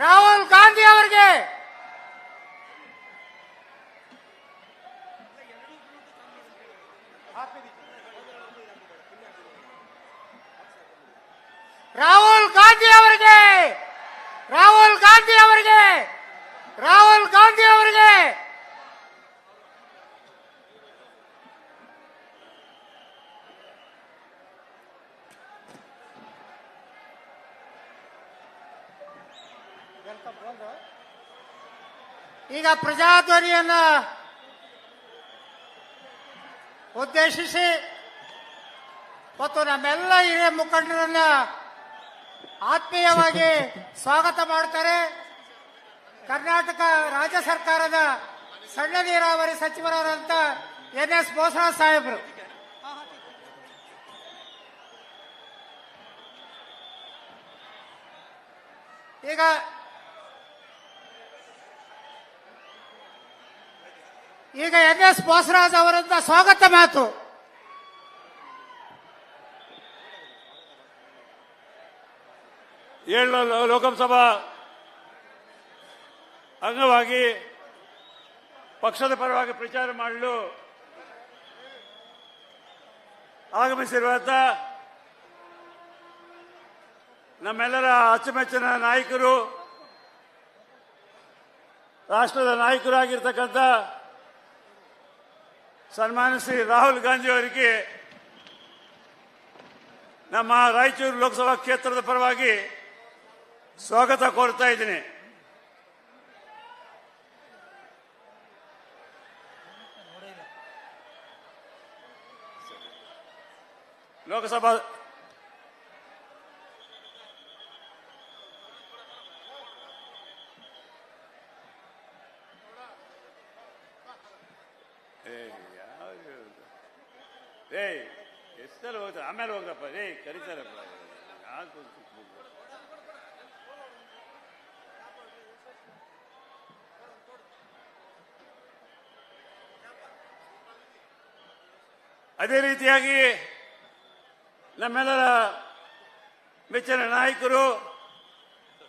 ರಾಹುಲ್ ಗಾಂಧಿ ಅವರಿಗೆ ರಾಹುಲ್ ಗಾಂಧಿ ಅವರಿಗೆ ರಾಹುಲ್ ಗಾಂಧಿ ಅವರಿಗೆ ರಾಹುಲ್ ಗಾಂಧಿ ಅವರಿಗೆ ಈಗ ಪ್ರಜಾಧ್ವನಿಯನ್ನ ಉದ್ದೇಶಿಸಿ ಮತ್ತು ನಮ್ಮೆಲ್ಲ ಹಿರಿಯ ಮುಖಂಡರನ್ನ ಆತ್ಮೀಯವಾಗಿ ಸ್ವಾಗತ ಮಾಡುತ್ತಾರೆ. ಕರ್ನಾಟಕ ರಾಜ್ಯ ಸರ್ಕಾರದ ಸಣ್ಣ ನೀರಾವರಿ ಸಚಿವರಾದಂಥ NS ಬೋಸರಾಜ್ ಸಾಹೇಬರು. ಈಗ NS ಬೋಸರಾಜ್ ಅವರಿಂದ ಸ್ವಾಗತ ಮಾತು. ಲೋಕಸಭಾ ಅಂಗವಾಗಿ ಪಕ್ಷದ ಪರವಾಗಿ ಪ್ರಚಾರ ಮಾಡಲು ಆಗಮಿಸಿರುವಂತ ನಮ್ಮೆಲ್ಲರ ಅಚ್ಚುಮೆಚ್ಚಿನ ನಾಯಕರು, ರಾಷ್ಟ್ರದ ನಾಯಕರಾಗಿರ್ತಕ್ಕಂಥ ಸನ್ಮಾನ್ಯ ಶ್ರೀ ರಾಹುಲ್ ಗಾಂಧಿ ಅವರಿಗೆ ನಮ್ಮ ರಾಯಚೂರು ಲೋಕಸಭಾ ಕ್ಷೇತ್ರದ ಪರವಾಗಿ ಸ್ವಾಗತ ಕೋರ್ತಾ ಇದ್ದೀನಿ. ಲೋಕಸಭಾ ಎಷ್ಟೆಲ್ಲ ಹೋಗ್ತಾರೆ, ಆಮೇಲೆ ಹೋಗ್ರಪ್ಪ ಕರೀತಾರಪ್ಪ. ಅದೇ ರೀತಿಯಾಗಿ ನಮ್ಮೆಲ್ಲರ ಮೆಚ್ಚಿನ ನಾಯಕರು,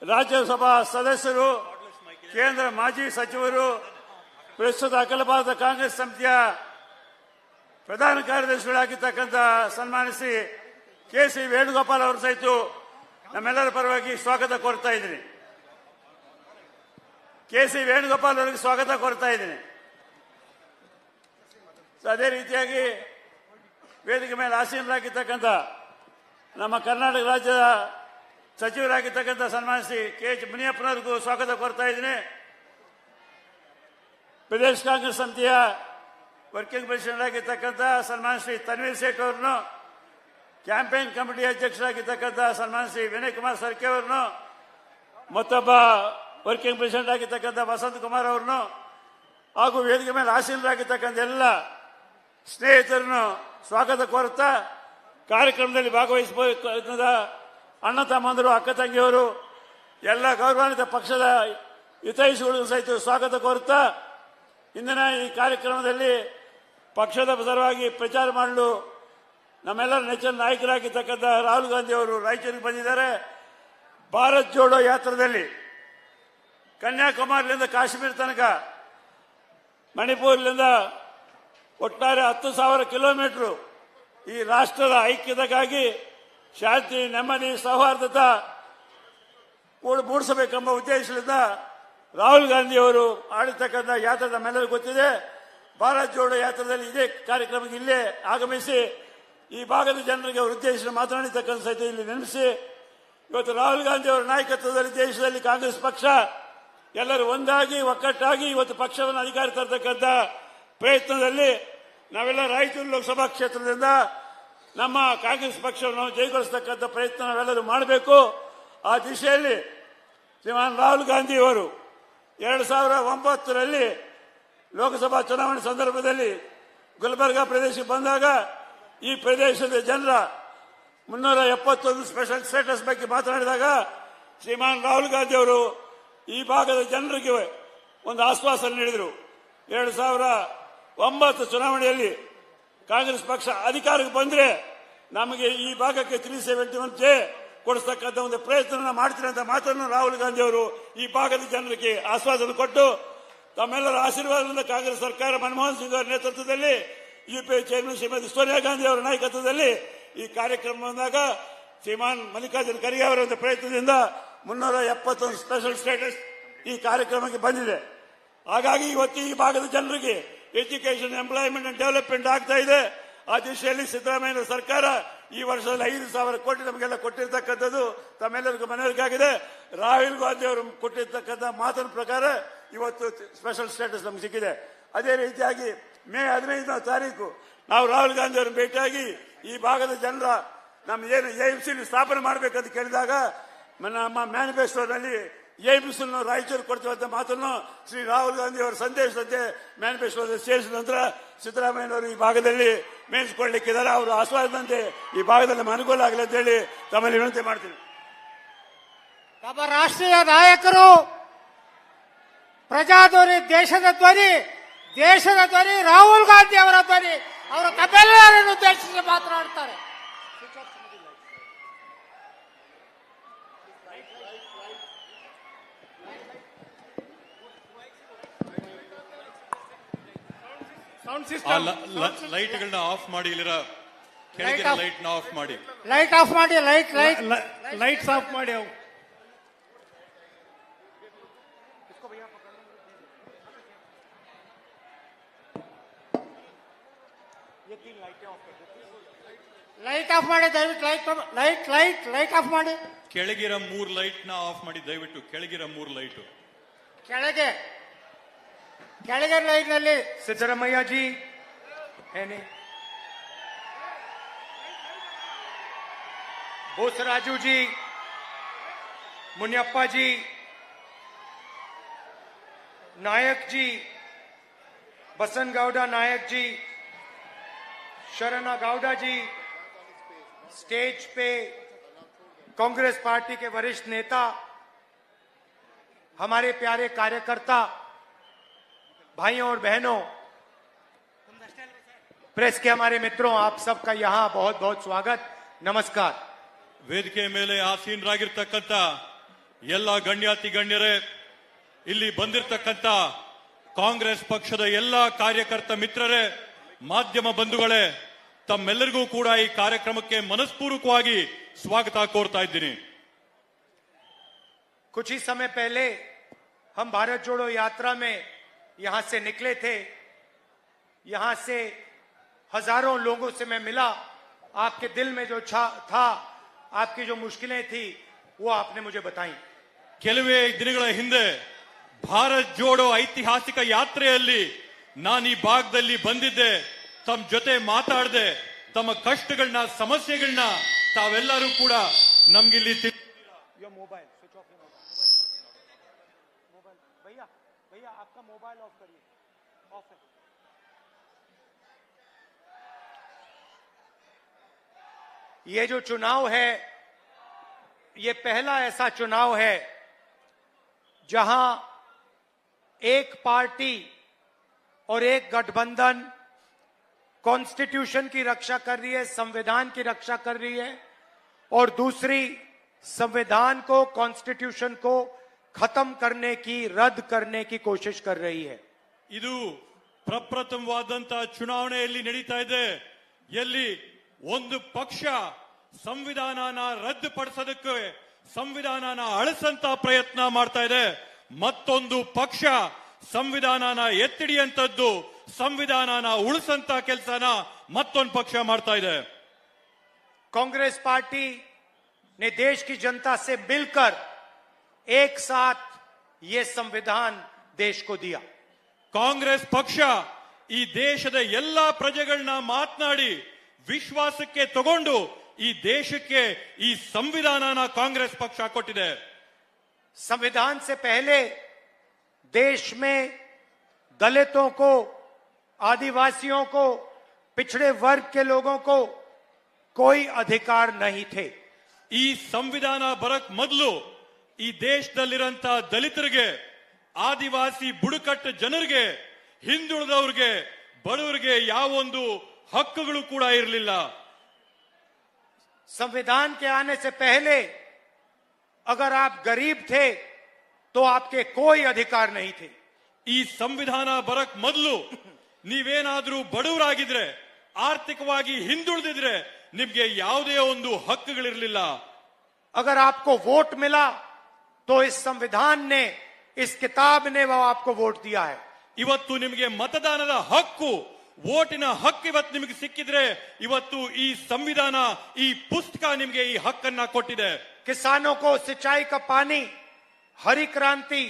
ರಾಜ್ಯಸಭಾ ಸದಸ್ಯರು, ಕೇಂದ್ರ ಮಾಜಿ ಸಚಿವರು, ಪ್ರಸ್ತುತ ಅಖಿಲ ಭಾರತ ಕಾಂಗ್ರೆಸ್ ಸಮಿತಿಯ ಪ್ರಧಾನ ಕಾರ್ಯದರ್ಶಿಗಳಾಗಿರ್ತಕ್ಕಂಥ ಸನ್ಮಾನ್ಯ ಶ್ರೀ KC ವೇಣುಗೋಪಾಲ್ ಅವರು ಸಹಿತ ನಮ್ಮೆಲ್ಲರ ಪರವಾಗಿ ಸ್ವಾಗತ ಕೋರ್ತಾ ಇದ್ದೀನಿ. KC ವೇಣುಗೋಪಾಲ್ ಅವರಿಗೆ ಸ್ವಾಗತ ಕೋರ್ತಾ ಇದ್ದೀನಿ. ಅದೇ ರೀತಿಯಾಗಿ ವೇದಿಕೆ ಮೇಲೆ ಆಸೀನರಾಗಿರ್ತಕ್ಕಂಥ ನಮ್ಮ ಕರ್ನಾಟಕ ರಾಜ್ಯದ ಸಚಿವರಾಗಿರ್ತಕ್ಕಂಥ ಸನ್ಮಾನ್ಯ ಶ್ರೀ KH ಮುನಿಯಪ್ಪನವರಿಗೂ ಸ್ವಾಗತ ಕೋರ್ತಾ ಇದ್ದೀನಿ. ಪ್ರದೇಶ ಕಾಂಗ್ರೆಸ್ ಸಮಿತಿಯ ವರ್ಕಿಂಗ್ ಪ್ರೆಸಿಡೆಂಟ್ ಆಗಿರ್ತಕ್ಕಂಥ ಸನ್ಮಾನ್ಯ ಶ್ರೀ ತನ್ವೀರ್ ಸೇಠ್ ಅವರನ್ನು, ಕ್ಯಾಂಪೇನ್ ಕಮಿಟಿ ಅಧ್ಯಕ್ಷರಾಗಿರ್ತಕ್ಕಂಥ ಸನ್ಮಾನ್ಯ ಶ್ರೀ ವಿನಯ್ ಕುಮಾರ್ ಸರ್ಕೆ ಅವರನ್ನು, ಮತ್ತೊಬ್ಬ ವರ್ಕಿಂಗ್ ಪ್ರೆಸಿಡೆಂಟ್ ಆಗಿರ್ತಕ್ಕಂಥ ವಸಂತ್ ಕುಮಾರ್ ಅವರನ್ನು ಹಾಗೂ ವೇದಿಕೆ ಮೇಲೆ ಆಸೀನರಾಗಿರ್ತಕ್ಕಂಥ ಎಲ್ಲ ಸ್ನೇಹಿತರನ್ನು ಸ್ವಾಗತ ಕೋರುತ್ತಾ, ಕಾರ್ಯಕ್ರಮದಲ್ಲಿ ಭಾಗವಹಿಸಬಹುದಾದ ಅಣ್ಣ ತಮ್ಮಂದರು, ಅಕ್ಕ ತಂಗಿಯವರು, ಎಲ್ಲ ಗೌರವಾನ್ವಿತ ಪಕ್ಷದ ಹಿತೈಷಿಗಳು ಸಹಿತ ಸ್ವಾಗತ ಕೋರುತ್ತಾ, ಇಂದಿನ ಈ ಕಾರ್ಯಕ್ರಮದಲ್ಲಿ ಪಕ್ಷದ ಪರವಾಗಿ ಪ್ರಚಾರ ಮಾಡಲು ನಮ್ಮೆಲ್ಲರ ನೆಚ್ಚಿನ ನಾಯಕರಾಗಿರ್ತಕ್ಕಂಥ ರಾಹುಲ್ ಗಾಂಧಿ ಅವರು ರಾಯಚೂರಿಗೆ ಬಂದಿದ್ದಾರೆ. ಭಾರತ್ ಜೋಡೋ ಯಾತ್ರದಲ್ಲಿ ಕನ್ಯಾಕುಮಾರಿಯಿಂದ ಕಾಶ್ಮೀರ ತನಕ, ಮಣಿಪುರದಿಂದ ಒಟ್ಟಾರೆ 10,000 ಕಿಲೋಮೀಟರ್ ಈ ರಾಷ್ಟ್ರದ ಐಕ್ಯತೆಗಾಗಿ ಶಾಂತಿ, ನೆಮ್ಮದಿ, ಸೌಹಾರ್ದತೆ ಮೂಡಿಸಬೇಕೆಂಬ ಉದ್ದೇಶದಿಂದ ರಾಹುಲ್ ಗಾಂಧಿ ಅವರು ಆಡಿರ್ತಕ್ಕಂಥ ಯಾತ್ರೆ ನಮ್ಮೆಲ್ಲರಿಗೂ ಗೊತ್ತಿದೆ. ಭಾರತ್ ಜೋಡೋ ಯಾತ್ರದಲ್ಲಿ ಇದೇ ಕಾರ್ಯಕ್ರಮಕ್ಕೆ ಇಲ್ಲೇ ಆಗಮಿಸಿ ಈ ಭಾಗದ ಜನರಿಗೆ ಅವರು ಉದ್ದೇಶಿಸಿ ಮಾತನಾಡಿರ್ತಕ್ಕಂಥ ಸಹಿತ ಇಲ್ಲಿ ನೆನಪಿಸಿ, ಇವತ್ತು ರಾಹುಲ್ ಗಾಂಧಿ ಅವರ ನಾಯಕತ್ವದಲ್ಲಿ ದೇಶದಲ್ಲಿ ಕಾಂಗ್ರೆಸ್ ಪಕ್ಷ ಎಲ್ಲರೂ ಒಂದಾಗಿ ಒಕ್ಕಟ್ಟಾಗಿ ಇವತ್ತು ಪಕ್ಷವನ್ನು ಅಧಿಕಾರ ತರತಕ್ಕಂಥ ಪ್ರಯತ್ನದಲ್ಲಿ ನಾವೆಲ್ಲ ರಾಯಚೂರು ಲೋಕಸಭಾ ಕ್ಷೇತ್ರದಿಂದ ನಮ್ಮ ಕಾಂಗ್ರೆಸ್ ಪಕ್ಷವನ್ನು ಜಯಗೊಳಿಸತಕ್ಕಂಥ ಪ್ರಯತ್ನ ನಾವೆಲ್ಲರೂ ಮಾಡಬೇಕು. ಆ ದಿಶೆಯಲ್ಲಿ ಶ್ರೀಮಾನ್ ರಾಹುಲ್ ಗಾಂಧಿ ಅವರು 2009ರಲ್ಲಿ ಲೋಕಸಭಾ ಚುನಾವಣೆ ಸಂದರ್ಭದಲ್ಲಿ ಗುಲ್ಬರ್ಗಾ ಪ್ರದೇಶಕ್ಕೆ ಬಂದಾಗ ಈ ಪ್ರದೇಶದ ಜನರ 371 ಸ್ಪೆಷಲ್ ಸ್ಟೇಟಸ್ ಬಗ್ಗೆ ಮಾತನಾಡಿದಾಗ ಶ್ರೀಮಾನ್ ರಾಹುಲ್ ಗಾಂಧಿ ಅವರು ಈ ಭಾಗದ ಜನರಿಗೆ ಒಂದು ಆಶ್ವಾಸನೆ ನೀಡಿದರು. 2009 ಚುನಾವಣೆಯಲ್ಲಿ ಕಾಂಗ್ರೆಸ್ ಪಕ್ಷ ಅಧಿಕಾರಕ್ಕೆ ಬಂದರೆ ನಮಗೆ ಈ ಭಾಗಕ್ಕೆ 371 ಜೆ ಕೊಡಿಸ್ತಕ್ಕಂಥ ಒಂದು ಪ್ರಯತ್ನ ಮಾಡ್ತೀನಿ ಅಂತ ಮಾತನ್ನು ರಾಹುಲ್ ಗಾಂಧಿ ಅವರು ಈ ಭಾಗದ ಜನರಿಗೆ ಆಶ್ವಾಸನೆ ಕೊಟ್ಟು ತಮ್ಮೆಲ್ಲರ ಆಶೀರ್ವಾದದಿಂದ ಕಾಂಗ್ರೆಸ್ ಸರ್ಕಾರ ಮನಮೋಹನ್ ಸಿಂಗ್ ಅವರ ನೇತೃತ್ವದಲ್ಲಿ ಯುಪಿಎ ಚೇರ್ಮನ್ ಶ್ರೀಮತಿ ಸೋನಿಯಾ ಗಾಂಧಿ ಅವರ ನಾಯಕತ್ವದಲ್ಲಿ ಈ ಕಾರ್ಯಕ್ರಮ ಬಂದಾಗ ಶ್ರೀಮಾನ್ ಮಲ್ಲಿಕಾರ್ಜುನ ಖರ್ಗೆ ಅವರ ಒಂದು ಪ್ರಯತ್ನದಿಂದ 371 ಸ್ಪೆಷಲ್ ಸ್ಟೇಟಸ್ ಈ ಕಾರ್ಯಕ್ರಮಕ್ಕೆ ಬಂದಿದೆ. ಹಾಗಾಗಿ ಇವತ್ತು ಈ ಭಾಗದ ಜನರಿಗೆ ಎಜುಕೇಶನ್, ಎಂಪ್ಲಾಯ್ಮೆಂಟ್ ಅಂಡ್ ಡೆವಲಪ್ಮೆಂಟ್ ಆಗ್ತಾ ಇದೆ. ಆ ದಿಶೆಯಲ್ಲಿ ಸಿದ್ದರಾಮಯ್ಯ ಸರ್ಕಾರ ಈ ವರ್ಷದಲ್ಲಿ 5,000 ಕೋಟಿ ನಮಗೆಲ್ಲ ಕೊಟ್ಟಿರ್ತಕ್ಕಂಥದ್ದು ತಮ್ಮೆಲ್ಲರಿಗೂ ಮನವರಿಕೆಯಾಗಿದೆ. ರಾಹುಲ್ ಗಾಂಧಿ ಅವರು ಕೊಟ್ಟಿರ್ತಕ್ಕಂಥ ಮಾತಿನ ಪ್ರಕಾರ ಇವತ್ತು ಸ್ಪೆಷಲ್ ಸ್ಟೇಟಸ್ ನಮ್ಗೆ ಸಿಕ್ಕಿದೆ. ಅದೇ ರೀತಿಯಾಗಿ ಮೇ 15ನೇ ತಾರೀಕು ನಾವು ರಾಹುಲ್ ಗಾಂಧಿ ಅವರನ್ನು ಭೇಟಿಯಾಗಿ ಈ ಭಾಗದ ಜನರ ನಮ್ಮ ಏನು ಎಐಎಂಸಿ ಸ್ಥಾಪನೆ ಮಾಡಬೇಕಂತ ಕೇಳಿದಾಗ ನಮ್ಮ ಮ್ಯಾನಿಫೆಸ್ಟೋನಲ್ಲಿ ಎಐಎಂಸಿ ರಾಯಚೂರು ಕೊಡ್ತೀವಂತ ಮಾತನ್ನು ಶ್ರೀ ರಾಹುಲ್ ಗಾಂಧಿ ಅವರ ಸಂದೇಶದಂತೆ ಮ್ಯಾನಿಫೆಸ್ಟೋದಲ್ಲಿ ಸೇರಿಸಿದ ನಂತರ ಸಿದ್ದರಾಮಯ್ಯನವರು ಈ ಭಾಗದಲ್ಲಿ ಮೇಯಿಸಿಕೊಳ್ಳಲಿಕ್ಕಿದ್ದಾರೆ. ಅವರು ಆಶ್ವಾಸದಂತೆ ಈ ಭಾಗದಲ್ಲಿ ಅನುಕೂಲ ಆಗಲಿ ಅಂತ ಹೇಳಿ ತಮ್ಮಲ್ಲಿ ವಿನಂತಿ ಮಾಡ್ತೀನಿ. ನಮ್ಮ ರಾಷ್ಟ್ರೀಯ ನಾಯಕರು ಪ್ರಜಾಧ್ವನಿ, ದೇಶದ ಧ್ವನಿ ರಾಹುಲ್ ಗಾಂಧಿ ಅವರ ಧ್ವನಿ. ಅವರು ತಮ್ಮೆಲ್ಲರನ್ನು ಉದ್ದೇಶಿಸಿ ಮಾತನಾಡುತ್ತಾರೆ. ಲೈಟ್ಗಳನ್ನ ಆಫ್ ಮಾಡಿ, ಇಲ್ಲಿರ ಲೈಟ್ ಆಫ್ ಮಾಡಿ, ಲೈಟ್ ಆಫ್ ಮಾಡಿ, ಲೈಟ್ಸ್ ಆಫ್ ಮಾಡಿ. ಅವು ಲೈಟ್ ಆಫ್ ಮಾಡಿ ದಯವಿಟ್ಟು. ಲೈಟ್ ಆಫ್ ಮಾಡಿ. ಕೆಳಗಿರ 3 ಲೈಟ್ ನ ಆಫ್ ಮಾಡಿ ದಯವಿಟ್ಟು. ಕೆಳಗಿರ 3 ಲೈಟ್ ಕೆಳಗೆ ಲೈಟ್ ನಲ್ಲಿ सिद्धरमैया जी है नहीं, बोसराजू जी, मुनियप्पा जी, नायक जी, बसन गौडा नायक जी, शरणा गौडा जी, स्टेज पे कांग्रेस पार्टी के वरिष्ठ नेता, हमारे प्यारे कार्यकर्ता, भाइयों और बहनों, प्रेस के हमारे मित्रों, आप सबका यहां बहुत बहुत स्वागत, नमस्कार. ವೇದಿಕೆ ಮೇಲೆ ಆಸೀನರಾಗಿರ್ತಕ್ಕಂಥ ಎಲ್ಲ ಗಣ್ಯಾತಿ ಗಣ್ಯರೇ, ಇಲ್ಲಿ ಬಂದಿರತಕ್ಕಂಥ ಕಾಂಗ್ರೆಸ್ ಪಕ್ಷದ ಎಲ್ಲ ಕಾರ್ಯಕರ್ತ ಮಿತ್ರರೇ, ಮಾಧ್ಯಮ ಬಂಧುಗಳೇ, ತಮ್ಮೆಲ್ಲರಿಗೂ ಕೂಡ ಈ ಕಾರ್ಯಕ್ರಮಕ್ಕೆ ಮನಸ್ಪೂರ್ವಕವಾಗಿ ಸ್ವಾಗತ ಕೋರ್ತಾ ಇದ್ದೀನಿ. कुछ ही समय पहले हम भारत जोड़ो यात्रा में यहां से निकले थे. यहां से हजारों लोगों से मैं मिला. आपके दिल में जो था, आपकी जो मुश्किलें थी, वो आपने मुझे बताई. ಕೆಲವೇ ದಿನಗಳ ಹಿಂದೆ ಭಾರತ್ ಜೋಡೋ ಐತಿಹಾಸಿಕ ಯಾತ್ರೆಯಲ್ಲಿ ನಾನು ಈ ಭಾಗದಲ್ಲಿ ಬಂದಿದ್ದೆ. ತಮ್ಮ ಜೊತೆ ಮಾತಾಡದೆ ತಮ್ಮ ಕಷ್ಟಗಳನ್ನ, ಸಮಸ್ಯೆಗಳನ್ನ ತಾವೆಲ್ಲರೂ ಕೂಡ ನಮ್ಗಿಲ್ಲಿ मोबाइल स्विच ऑफ, मोबाइल भैया आपका मोबाइल ऑफ करिए, ऑफ है. ये जो चुनाव है, ये पहला ऐसा चुनाव है जहां एक पार्टी और एक गठबंधन कॉन्स्टिट्यूशन की रक्षा कर रही है, संविधान की रक्षा कर रही है, और दूसरी संविधान को, कॉन्स्टिट्यूशन को खत्म करने की, रद्द करने की कोशिश कर रही है. ಇದು ಪ್ರಪ್ರಥಮವಾದಂತಹ ಚುನಾವಣೆಯಲ್ಲಿ ನಡೀತಾ ಇದೆ. ಎಲ್ಲಿ ಒಂದು ಪಕ್ಷ ಸಂವಿಧಾನನ ರದ್ದುಪಡಿಸೋದಕ್ಕೆ, ಸಂವಿಧಾನನ ಅಳಿಸಂತ ಪ್ರಯತ್ನ ಮಾಡ್ತಾ ಇದೆ. ಮತ್ತೊಂದು ಪಕ್ಷ ಸಂವಿಧಾನನ ಎತ್ತಿಡಿಯಂತದ್ದು, ಸಂವಿಧಾನನ ಉಳಿಸಂತ ಕೆಲಸನ ಮತ್ತೊಂದು ಪಕ್ಷ ಮಾಡ್ತಾ ಇದೆ. कांग्रेस पार्टी ने देश की जनता से मिलकर एक साथ ये संविधान देश को दिया. ಕಾಂಗ್ರೆಸ್ ಪಕ್ಷ ಈ ದೇಶದ ಎಲ್ಲಾ ಪ್ರಜೆಗಳನ್ನ ಮಾತನಾಡಿ ವಿಶ್ವಾಸಕ್ಕೆ ತಗೊಂಡು ಈ ದೇಶಕ್ಕೆ ಈ ಸಂವಿಧಾನನ ಕಾಂಗ್ರೆಸ್ ಪಕ್ಷ ಕೊಟ್ಟಿದೆ. संविधान से पहले देश में दलितों को, आदिवासियों को, पिछड़े वर्ग के लोगों को कोई अधिकार नहीं थे. ಈ ಸಂವಿಧಾನ ಬರಕ್ ಮೊದಲು ಈ ದೇಶದಲ್ಲಿರಂತ ದಲಿತರಿಗೆ, ಆದಿವಾಸಿ ಬುಡಕಟ್ಟು ಜನರಿಗೆ, ಹಿಂದುಳಿದವ್ರಿಗೆ, ಬಡವರಿಗೆ ಯಾವೊಂದು ಹಕ್ಕುಗಳು ಕೂಡ ಇರಲಿಲ್ಲ. संविधान के आने से पहले अगर आप गरीब थे तो आपके कोई अधिकार नहीं थे। ಈ ಸಂವಿಧಾನ ಬರಕ್ ಮೊದಲು ನೀವೇನಾದ್ರೂ ಬಡವರಾಗಿದ್ರೆ, ಆರ್ಥಿಕವಾಗಿ ಹಿಂದುಳಿದಿದ್ರೆ ನಿಮ್ಗೆ ಯಾವುದೇ ಒಂದು ಹಕ್ಕುಗಳಿರಲಿಲ್ಲ. अगर आपको वोट मिला तो इस संविधान ने, इस किताब ने वो आपको वोट दिया है। ಇವತ್ತು ನಿಮಗೆ ಮತದಾನದ ಹಕ್ಕು, ವೋಟಿನ ಹಕ್ಕು ಇವತ್ತು ನಿಮಗೆ ಸಿಕ್ಕಿದ್ರೆ ಇವತ್ತು ಈ ಸಂವಿಧಾನ, ಈ ಪುಸ್ತಕ ನಿಮಗೆ ಈ ಹಕ್ಕನ್ನ ಕೊಟ್ಟಿದೆ. किसानों को सिंचाई का पानी, हरी क्रांति,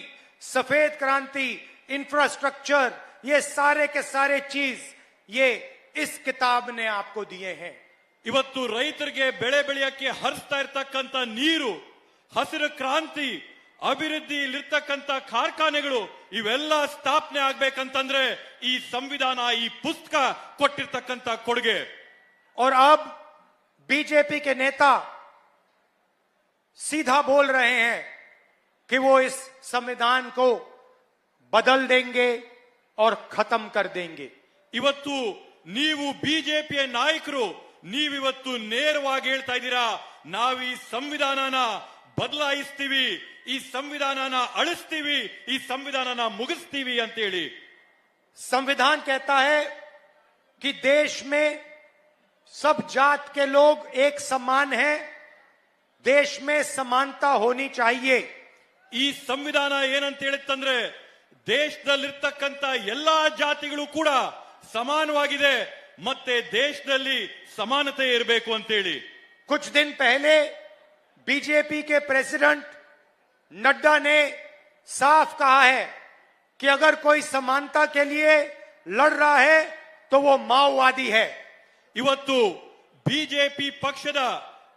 सफेद क्रांति, इंफ्रास्ट्रक्चर, ये सारे के सारे चीज ये इस किताब ने आपको दिए हैं। ಇವತ್ತು ರೈತರಿಗೆ ಬೆಳೆ ಬೆಳೆಯಕ್ಕೆ ಹರಿಸ್ತಾ ಇರ್ತಕ್ಕಂಥ ನೀರು, ಹಸಿರು ಕ್ರಾಂತಿ, ಅಭಿವೃದ್ಧಿಲಿರ್ತಕ್ಕಂಥ ಕಾರ್ಖಾನೆಗಳು ಇವೆಲ್ಲ ಸ್ಥಾಪನೆ ಆಗ್ಬೇಕಂತಂದ್ರೆ ಈ ಸಂವಿಧಾನ, ಈ ಪುಸ್ತಕ ಕೊಟ್ಟಿರ್ತಕ್ಕಂಥ ಕೊಡುಗೆ. और अब बीजेपी के नेता सीधा बोल रहे हैं कि वो इस संविधान को बदल देंगे और खत्म कर देंगे। ಇವತ್ತು ನೀವು ಬಿಜೆಪಿಯ ನಾಯಕರು ನೀವಿವತ್ತು ನೇರವಾಗಿ ಹೇಳ್ತಾ ಇದ್ದೀರಾ, ನಾವು ಈ ಸಂವಿಧಾನನ ಬದಲಾಯಿಸ್ತೀವಿ, ಈ ಸಂವಿಧಾನನ ಅಳಿಸ್ತೀವಿ, ಈ ಸಂವಿಧಾನನ ಮುಗಿಸ್ತೀವಿ ಅಂತ ಹೇಳಿ. संविधान कहता है कि देश में सब जात के लोग एक समान हैं, देश में समानता होनी चाहिए। ಈ ಸಂವಿಧಾನ ಏನಂತ ಹೇಳುತ್ತಂದ್ರೆ ದೇಶದಲ್ಲಿರ್ತಕ್ಕಂಥ ಎಲ್ಲಾ ಜಾತಿಗಳು ಕೂಡ ಸಮಾನವಾಗಿದೆ ಮತ್ತೆ ದೇಶದಲ್ಲಿ ಸಮಾನತೆ ಇರಬೇಕು ಅಂತೇಳಿ. कुछ दिन पहले बीजेपी के प्रेसिडेंट नड्डा ने साफ कहा है कि अगर कोई समानता के लिए लड़ रहा है तो वो माओवादी है। ಇವತ್ತು ಬಿಜೆಪಿ ಪಕ್ಷದ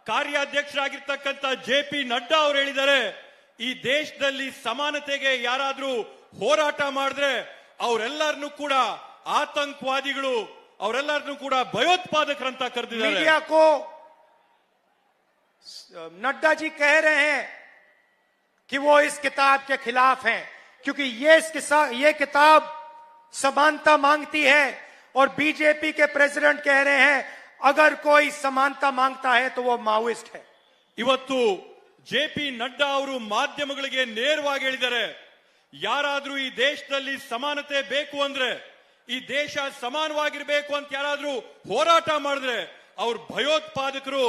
ಕಾರ್ಯಾಧ್ಯಕ್ಷರಾಗಿರ್ತಕ್ಕಂಥ ಜೆ.ಪಿ. ನಡ್ಡಾ ಅವರು ಹೇಳಿದ್ದಾರೆ, ಈ ದೇಶದಲ್ಲಿ ಸಮಾನತೆಗೆ ಯಾರಾದ್ರೂ ಹೋರಾಟ ಮಾಡಿದ್ರೆ ಅವರೆಲ್ಲರನ್ನು ಕೂಡ ಆತಂಕವಾದಿಗಳು, ಅವರೆಲ್ಲರನ್ನು ಕೂಡ ಭಯೋತ್ಪಾದಕರಂತ ಕರೆದಿದ್ದಾರೆ. मीडिया को नड्डा जी कह रहे हैं कि वो इस किताब के खिलाफ हैं क्योंकि ये किताब समानता मांगती है और बीजेपी के प्रेसिडेंट कह रहे हैं अगर कोई समानता मांगता है तो वो माओइस्ट है। ಇವತ್ತು ಜೆ.ಪಿ. ನಡ್ಡಾ ಅವರು ಮಾಧ್ಯಮಗಳಿಗೆ ನೇರವಾಗಿ ಹೇಳಿದ್ದಾರೆ, ಯಾರಾದ್ರೂ ಈ ದೇಶದಲ್ಲಿ ಸಮಾನತೆ ಬೇಕು ಅಂದ್ರೆ, ಈ ದೇಶ ಸಮಾನವಾಗಿರ್ಬೇಕು ಅಂತ ಯಾರಾದ್ರೂ ಹೋರಾಟ ಮಾಡಿದ್ರೆ ಅವ್ರು ಭಯೋತ್ಪಾದಕರು,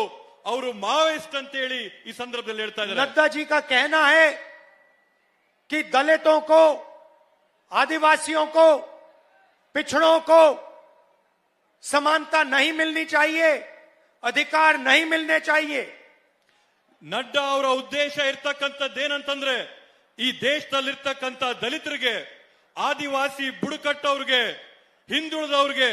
ಅವರು ಮಾವೋಯಿಸ್ಟ್ ಅಂತ ಹೇಳಿ ಈ ಸಂದರ್ಭದಲ್ಲಿ ಹೇಳ್ತಾ ಇದ್ದಾರೆ. नड्डा जी का कहना है कि दलितों को, आदिवासियों को, पिछड़ों को समानता नहीं मिलनी चाहिए, अधिकार नहीं मिलने चाहिए। ನಡ್ಡಾ ಅವರ ಉದ್ದೇಶ ಇರ್ತಕ್ಕಂಥದ್ದೇನಂತಂದ್ರೆ ಈ ದೇಶದಲ್ಲಿರ್ತಕ್ಕಂಥ ದಲಿತರಿಗೆ, ಆದಿವಾಸಿ ಬುಡಕಟ್ಟವ್ರಿಗೆ, ಹಿಂದುಳಿದವ್ರಿಗೆ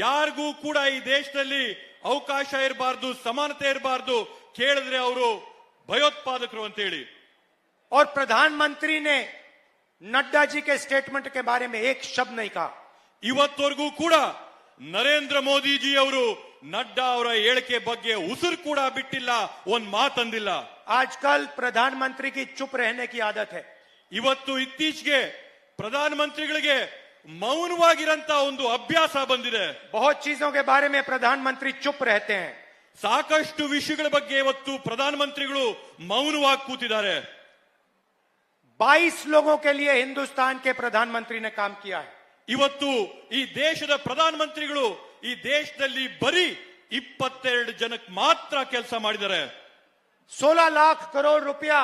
ಯಾರಿಗೂ ಕೂಡ ಈ ದೇಶದಲ್ಲಿ ಅವಕಾಶ ಇರಬಾರ್ದು, ಸಮಾನತೆ ಇರಬಾರ್ದು, ಕೇಳಿದ್ರೆ ಅವರು ಭಯೋತ್ಪಾದಕರು ಅಂತ ಹೇಳಿ. और प्रधानमंत्री ने नड्डा जी के स्टेटमेंट के बारे में एक शब्द नहीं कहा। ಇವತ್ತವರೆಗೂ ಕೂಡ ನರೇಂದ್ರ ಮೋದಿಜಿ ಅವರು ನಡ್ಡಾ ಅವರ ಹೇಳಿಕೆ ಬಗ್ಗೆ ಉಸಿರು ಕೂಡ ಬಿಟ್ಟಿಲ್ಲ, ಒಂದ್ ಮಾತಂದಿಲ್ಲ. आजकल प्रधानमंत्री की चुप रहने की आदत है। ಇವತ್ತು ಇತ್ತೀಚೆಗೆ ಪ್ರಧಾನಮಂತ್ರಿಗಳಿಗೆ ಮೌನವಾಗಿರಂತ ಒಂದು ಅಭ್ಯಾಸ ಬಂದಿದೆ. बहुत चीजों के बारे में प्रधानमंत्री चुप रहते हैं। ಸಾಕಷ್ಟು ವಿಷಯಗಳ ಬಗ್ಗೆ ಇವತ್ತು ಪ್ರಧಾನಮಂತ್ರಿಗಳು ಮೌನವಾಗಿ ಕೂತಿದ್ದಾರೆ. 22 लोगों के लिए हिंदुस्तान के प्रधानमंत्री ने काम किया है। ಇವತ್ತು ಈ ದೇಶದ ಪ್ರಧಾನಮಂತ್ರಿಗಳು ಈ ದೇಶದಲ್ಲಿ ಬರೀ 22 ಜನಕ್ಕೆ ಮಾತ್ರ ಕೆಲಸ ಮಾಡಿದ್ದಾರೆ. 16 लाख करोड़ रुपया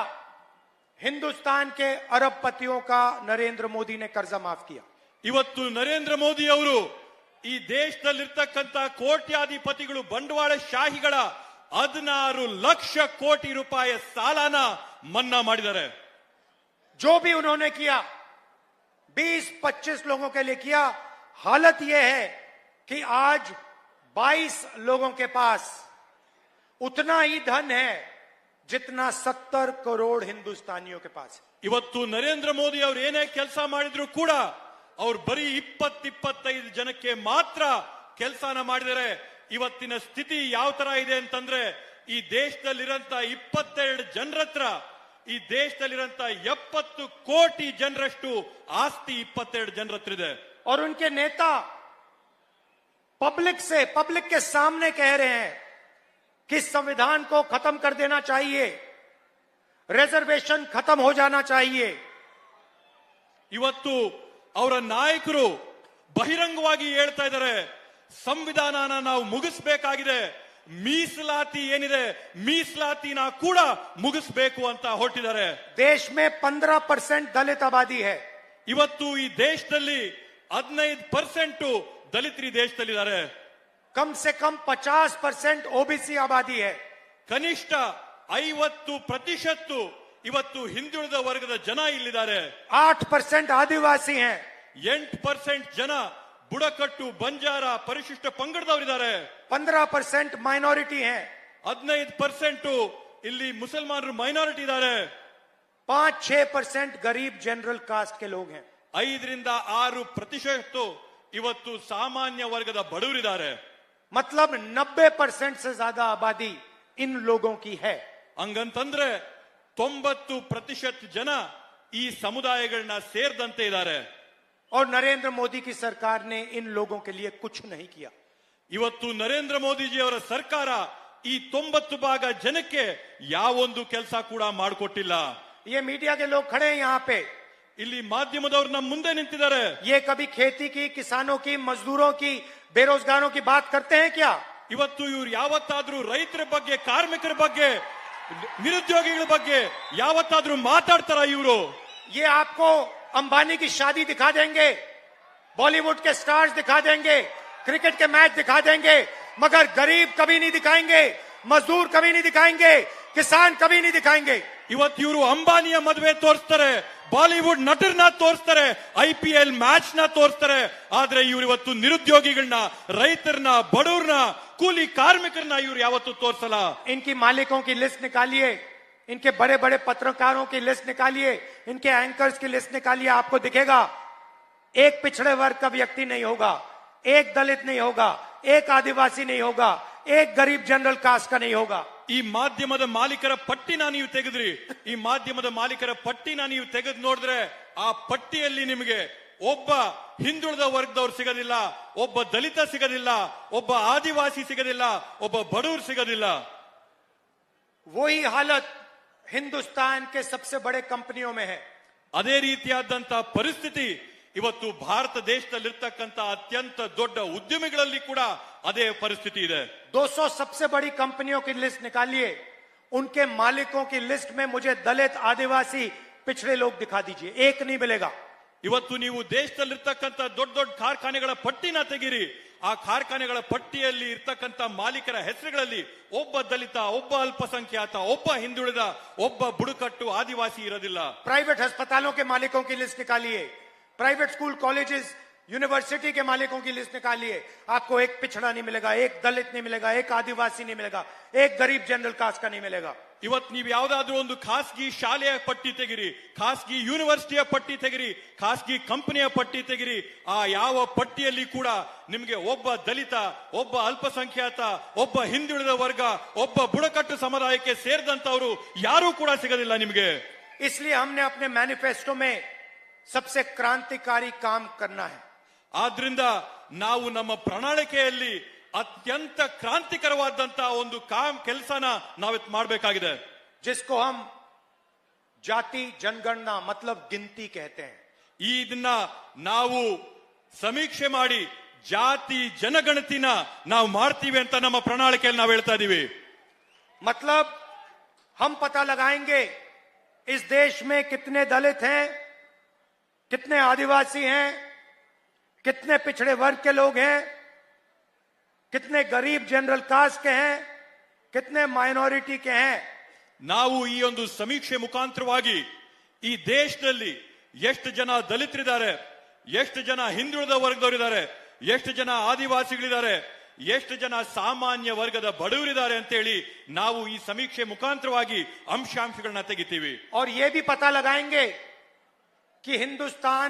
हिंदुस्तान के अरबपतियों का नरेंद्र मोदी ने कर्जा माफ किया। ಇವತ್ತು ನರೇಂದ್ರ ಮೋದಿ ಅವರು ಈ ದೇಶದಲ್ಲಿರ್ತಕ್ಕಂಥ ಕೋಟ್ಯಾಧಿಪತಿಗಳು, ಬಂಡವಾಳ ಶಾಹಿಗಳ 16 ಲಕ್ಷ ಕೋಟಿ ರೂಪಾಯಿ ಸಾಲನ ಮನ್ನಾ ಮಾಡಿದ್ದಾರೆ. जो भी उन्होंने किया 20-25 लोगों के लिए किया। हालत यह है कि आज 22 लोगों के पास उतना ही धन है जितना 70 करोड़ हिंदुस्तानियों के पास है। ಇವತ್ತು ನರೇಂದ್ರ ಮೋದಿ ಅವರು ಏನೇ ಕೆಲಸ ಮಾಡಿದ್ರು ಕೂಡ ಅವ್ರು ಬರೀ 20-25 ಜನಕ್ಕೆ ಮಾತ್ರ ಕೆಲಸನ ಮಾಡಿದರೆ ಇವತ್ತಿನ ಸ್ಥಿತಿ ಯಾವ ತರ ಇದೆ ಅಂತಂದ್ರೆ ಈ ದೇಶದಲ್ಲಿರಂತ 22 ಜನರ ಹತ್ರ ಈ ದೇಶದಲ್ಲಿರಂತ 70 ಕೋಟಿ ಜನರಷ್ಟು ಆಸ್ತಿ 22 ಜನರ ಹತ್ರ ಇದೆ. और उनके नेता पब्लिक के सामने कह रहे हैं कि संविधान को खत्म कर देना चाहिए, रिजर्वेशन खत्म हो जाना चाहिए। ಇವತ್ತು ಅವರ ನಾಯಕರು ಬಹಿರಂಗವಾಗಿ ಹೇಳ್ತಾ ಇದ್ದಾರೆ, ಸಂವಿಧಾನನ ನಾವು ಮುಗಿಸಬೇಕಾಗಿದೆ, ಮೀಸಲಾತಿ ಏನಿದೆ ಮೀಸಲಾತಿನ ಕೂಡ ಮುಗಿಸಬೇಕು ಅಂತ ಹೊರಟಿದ್ದಾರೆ. देश में 15% दलित आबादी है। ಇವತ್ತು ಈ ದೇಶದಲ್ಲಿ 15% ದಲಿತರು ಈ ದೇಶದಲ್ಲಿದ್ದಾರೆ. कम से कम 50% ओबीसी आबादी है। ಕನಿಷ್ಠ 50% ಇವತ್ತು ಹಿಂದುಳಿದ ವರ್ಗದ ಜನ ಇಲ್ಲಿದ್ದಾರೆ. 8% ಆದಿವಾಸಿ हैं। 8% ಜನ ಬುಡಕಟ್ಟು ಬಂಜಾರ ಪರಿಶಿಷ್ಟ ಪಂಗಡದವರಿದ್ದಾರೆ. 15% माइनॉरिटी हैं। 15% ಇಲ್ಲಿ ಮುಸಲ್ಮಾನರು ಮೈನಾರಿಟಿ ಇದ್ದಾರೆ. 5-6% गरीब जनरल कास्ट के लोग हैं। 5-6% ಇವತ್ತು ಸಾಮಾನ್ಯ ವರ್ಗದ ಬಡವರಿದ್ದಾರೆ. मतलब 90% से ज्यादा आबादी इन लोगों की है। ಹಂಗಂತಂದ್ರೆ 90% ಜನ ಈ ಸಮುದಾಯಗಳನ್ನ ಸೇರಿದಂತೆ ಇದ್ದಾರೆ. और नरेंद्र मोदी की सरकार ने इन लोगों के लिए कुछ नहीं किया। ಇವತ್ತು ನರೇಂದ್ರ ಮೋದಿಜಿ ಅವರ ಸರ್ಕಾರ ಈ 90% ಜನಕ್ಕೆ ಯಾವೊಂದು ಕೆಲಸ ಕೂಡ ಮಾಡಿಕೊಟ್ಟಿಲ್ಲ. ये मीडिया के लोग खड़े हैं यहाँ पे, ಇಲ್ಲಿ ಮಾಧ್ಯಮದವರು ನಮ್ಮ ಮುಂದೆ ನಿಂತಿದ್ದಾರೆ. ये कभी खेती की, किसानों की, मजदूरों की, बेरोजगारों की बात करते हैं क्या? ಇವತ್ತು ಇವ್ರು ಯಾವತ್ತಾದ್ರೂ ರೈತರ ಬಗ್ಗೆ, ಕಾರ್ಮಿಕರ ಬಗ್ಗೆ, ನಿರುದ್ಯೋಗಿಗಳ ಬಗ್ಗೆ ಯಾವತ್ತಾದ್ರೂ ಮಾತಾಡ್ತಾರ ಇವರು? ये आपको अंबानी की शादी दिखा देंगे, बॉलीवुड के स्टार्स दिखा देंगे, क्रिकेट के मैच दिखा देंगे, मगर गरीब कभी नहीं दिखाएंगे, मजदूर कभी नहीं दिखाएंगे, किसान कभी नहीं दिखाएंगे। ಇವತ್ತು ಇವರು ಅಂಬಾನಿಯ ಮದುವೆ ತೋರಿಸ್ತಾರೆ, ಬಾಲಿವುಡ್ ನಟರನ್ನ ತೋರಿಸ್ತಾರೆ, IPL ಮ್ಯಾಚ್ ನ ತೋರಿಸ್ತಾರೆ. ಆದ್ರೆ ಇವರು ಇವತ್ತು ನಿರುದ್ಯೋಗಿಗಳನ್ನ, ರೈತರನ್ನ, ಬಡವರನ್ನ, ಕೂಲಿ ಕಾರ್ಮಿಕರನ್ನ ಇವ್ರು ಯಾವತ್ತೂ ತೋರಿಸಲ್ಲ. इनकी मालिकों की लिस्ट निकालिए, इनके बड़े बड़े पत्रकारों की लिस्ट निकालिए, इनके एंकर्स की लिस्ट निकालिए, आपको दिखेगा एक पिछड़े वर्ग का व्यक्ति नहीं होगा, एक दलित नहीं होगा, एक आदिवासी नहीं होगा, एक गरीब जनरल कास्ट का नहीं होगा। ಈ ಮಾಧ್ಯಮದ ಮಾಲೀಕರ ಪಟ್ಟಿನ ನೀವು ತೆಗೆದ್ರಿ, ಈ ಮಾಧ್ಯಮದ ಮಾಲೀಕರ ಪಟ್ಟಿನ ನೀವು ತೆಗೆದು ನೋಡಿದ್ರೆ ಆ ಪಟ್ಟಿಯಲ್ಲಿ ನಿಮಗೆ ಒಬ್ಬ ಹಿಂದುಳಿದ ವರ್ಗದವ್ರು ಸಿಗೋದಿಲ್ಲ, ಒಬ್ಬ ದಲಿತ ಸಿಗೋದಿಲ್ಲ, ಒಬ್ಬ ಆದಿವಾಸಿ ಸಿಗೋದಿಲ್ಲ, ಒಬ್ಬ ಬಡವರು ಸಿಗೋದಿಲ್ಲ. वही हालत हिंदुस्तान के सबसे बड़े कंपनियों में है। ಅದೇ ರೀತಿಯಾದಂತಹ ಪರಿಸ್ಥಿತಿ ಇವತ್ತು ಭಾರತ ದೇಶದಲ್ಲಿರ್ತಕ್ಕಂಥ ಅತ್ಯಂತ ದೊಡ್ಡ ಉದ್ಯಮಿಗಳಲ್ಲಿ ಕೂಡ ಅದೇ ಪರಿಸ್ಥಿತಿ ಇದೆ. 200 सबसे बड़ी कंपनियों की लिस्ट निकालिए, उनके मालिकों की लिस्ट में मुझे दलित, आदिवासी, पिछड़े लोग दिखा दीजिए, एक नहीं मिलेगा। ಇವತ್ತು ನೀವು ದೇಶದಲ್ಲಿರ್ತಕ್ಕಂಥ ದೊಡ್ಡ ದೊಡ್ಡ ಕಾರ್ಖಾನೆಗಳ ಪಟ್ಟಿನ ತೆಗಿರಿ, ಆ ಕಾರ್ಖಾನೆಗಳ ಪಟ್ಟಿಯಲ್ಲಿ ಇರ್ತಕ್ಕಂಥ ಮಾಲೀಕರ ಹೆಸರುಗಳಲ್ಲಿ ಒಬ್ಬ ದಲಿತ, ಒಬ್ಬ ಅಲ್ಪಸಂಖ್ಯಾತ, ಒಬ್ಬ ಹಿಂದುಳಿದ, ಒಬ್ಬ ಬುಡಕಟ್ಟು ಆದಿವಾಸಿ ಇರೋದಿಲ್ಲ. प्राइवेट अस्पतालों के मालिकों की लिस्ट निकालिए, प्राइवेट स्कूल, कॉलेजेस, यूनिवर्सिटी के मालिकों की लिस्ट निकालिए, आपको एक पिछड़ा नहीं मिलेगा, एक दलित नहीं मिलेगा, एक आदिवासी नहीं मिलेगा, एक गरीब जनरल कास्ट का नहीं मिलेगा। ಇವತ್ತು ನೀವು ಯಾವ್ದಾದ್ರೂ ಒಂದು ಖಾಸಗಿ ಶಾಲೆಯ ಪಟ್ಟಿ ತೆಗಿರಿ, ಖಾಸಗಿ ಯೂನಿವರ್ಸಿಟಿಯ ಪಟ್ಟಿ ತೆಗಿರಿ, ಖಾಸಗಿ ಕಂಪನಿಯ ಪಟ್ಟಿ ತೆಗಿರಿ, ಆ ಯಾವ ಪಟ್ಟಿಯಲ್ಲಿ ಕೂಡ ನಿಮಗೆ ಒಬ್ಬ ದಲಿತ, ಒಬ್ಬ ಅಲ್ಪಸಂಖ್ಯಾತ, ಒಬ್ಬ ಹಿಂದುಳಿದ ವರ್ಗ, ಒಬ್ಬ ಬುಡಕಟ್ಟು ಸಮುದಾಯಕ್ಕೆ ಸೇರಿದಂತವರು ಯಾರೂ ಕೂಡ ಸಿಗೋದಿಲ್ಲ ನಿಮಗೆ. इसलिए हमने अपने मैनिफेस्टो में सबसे क्रांतिकारी काम करना है। ಆದ್ರಿಂದ ನಾವು ನಮ್ಮ ಪ್ರಣಾಳಿಕೆಯಲ್ಲಿ ಅತ್ಯಂತ ಕ್ರಾಂತಿಕರವಾದಂತಹ ಒಂದು ಕೆಲಸನ ನಾವಿತ್ ಮಾಡಬೇಕಾಗಿದೆ. जिसको हम जाति जनगणना मतलब गिनती कहते हैं। ಇದನ್ನ ನಾವು ಸಮೀಕ್ಷೆ ಮಾಡಿ ಜಾತಿ ಜನಗಣತಿನ ನಾವು ಮಾಡ್ತೀವಿ ಅಂತ ನಮ್ಮ ಪ್ರಣಾಳಿಕೆಯಲ್ಲಿ ನಾವು ಹೇಳ್ತಾ ಇದೀವಿ. मतलब हम पता लगाएंगे इस देश में कितने दलित हैं, कितने आदिवासी हैं, कितने पिछड़े वर्ग के लोग हैं, कितने गरीब जनरल कास्ट के हैं, कितने माइनॉरिटी के हैं। ನಾವು ಈ ಒಂದು ಸಮೀಕ್ಷೆ ಮುಖಾಂತರವಾಗಿ ಈ ದೇಶದಲ್ಲಿ ಎಷ್ಟು ಜನ ದಲಿತರಿದ್ದಾರೆ, ಎಷ್ಟು ಜನ ಹಿಂದುಳಿದ ವರ್ಗದವರಿದ್ದಾರೆ, ಎಷ್ಟು ಜನ ಆದಿವಾಸಿಗಳಿದ್ದಾರೆ, ಎಷ್ಟು ಜನ ಸಾಮಾನ್ಯ ವರ್ಗದ ಬಡವರಿದ್ದಾರೆ ಅಂತ ಹೇಳಿ ನಾವು ಈ ಸಮೀಕ್ಷೆ ಮುಖಾಂತರವಾಗಿ ಅಂಶಾಂಶಗಳನ್ನ ತೆಗಿತೀವಿ. और ये भी पता लगाएंगे कि हिंदुस्तान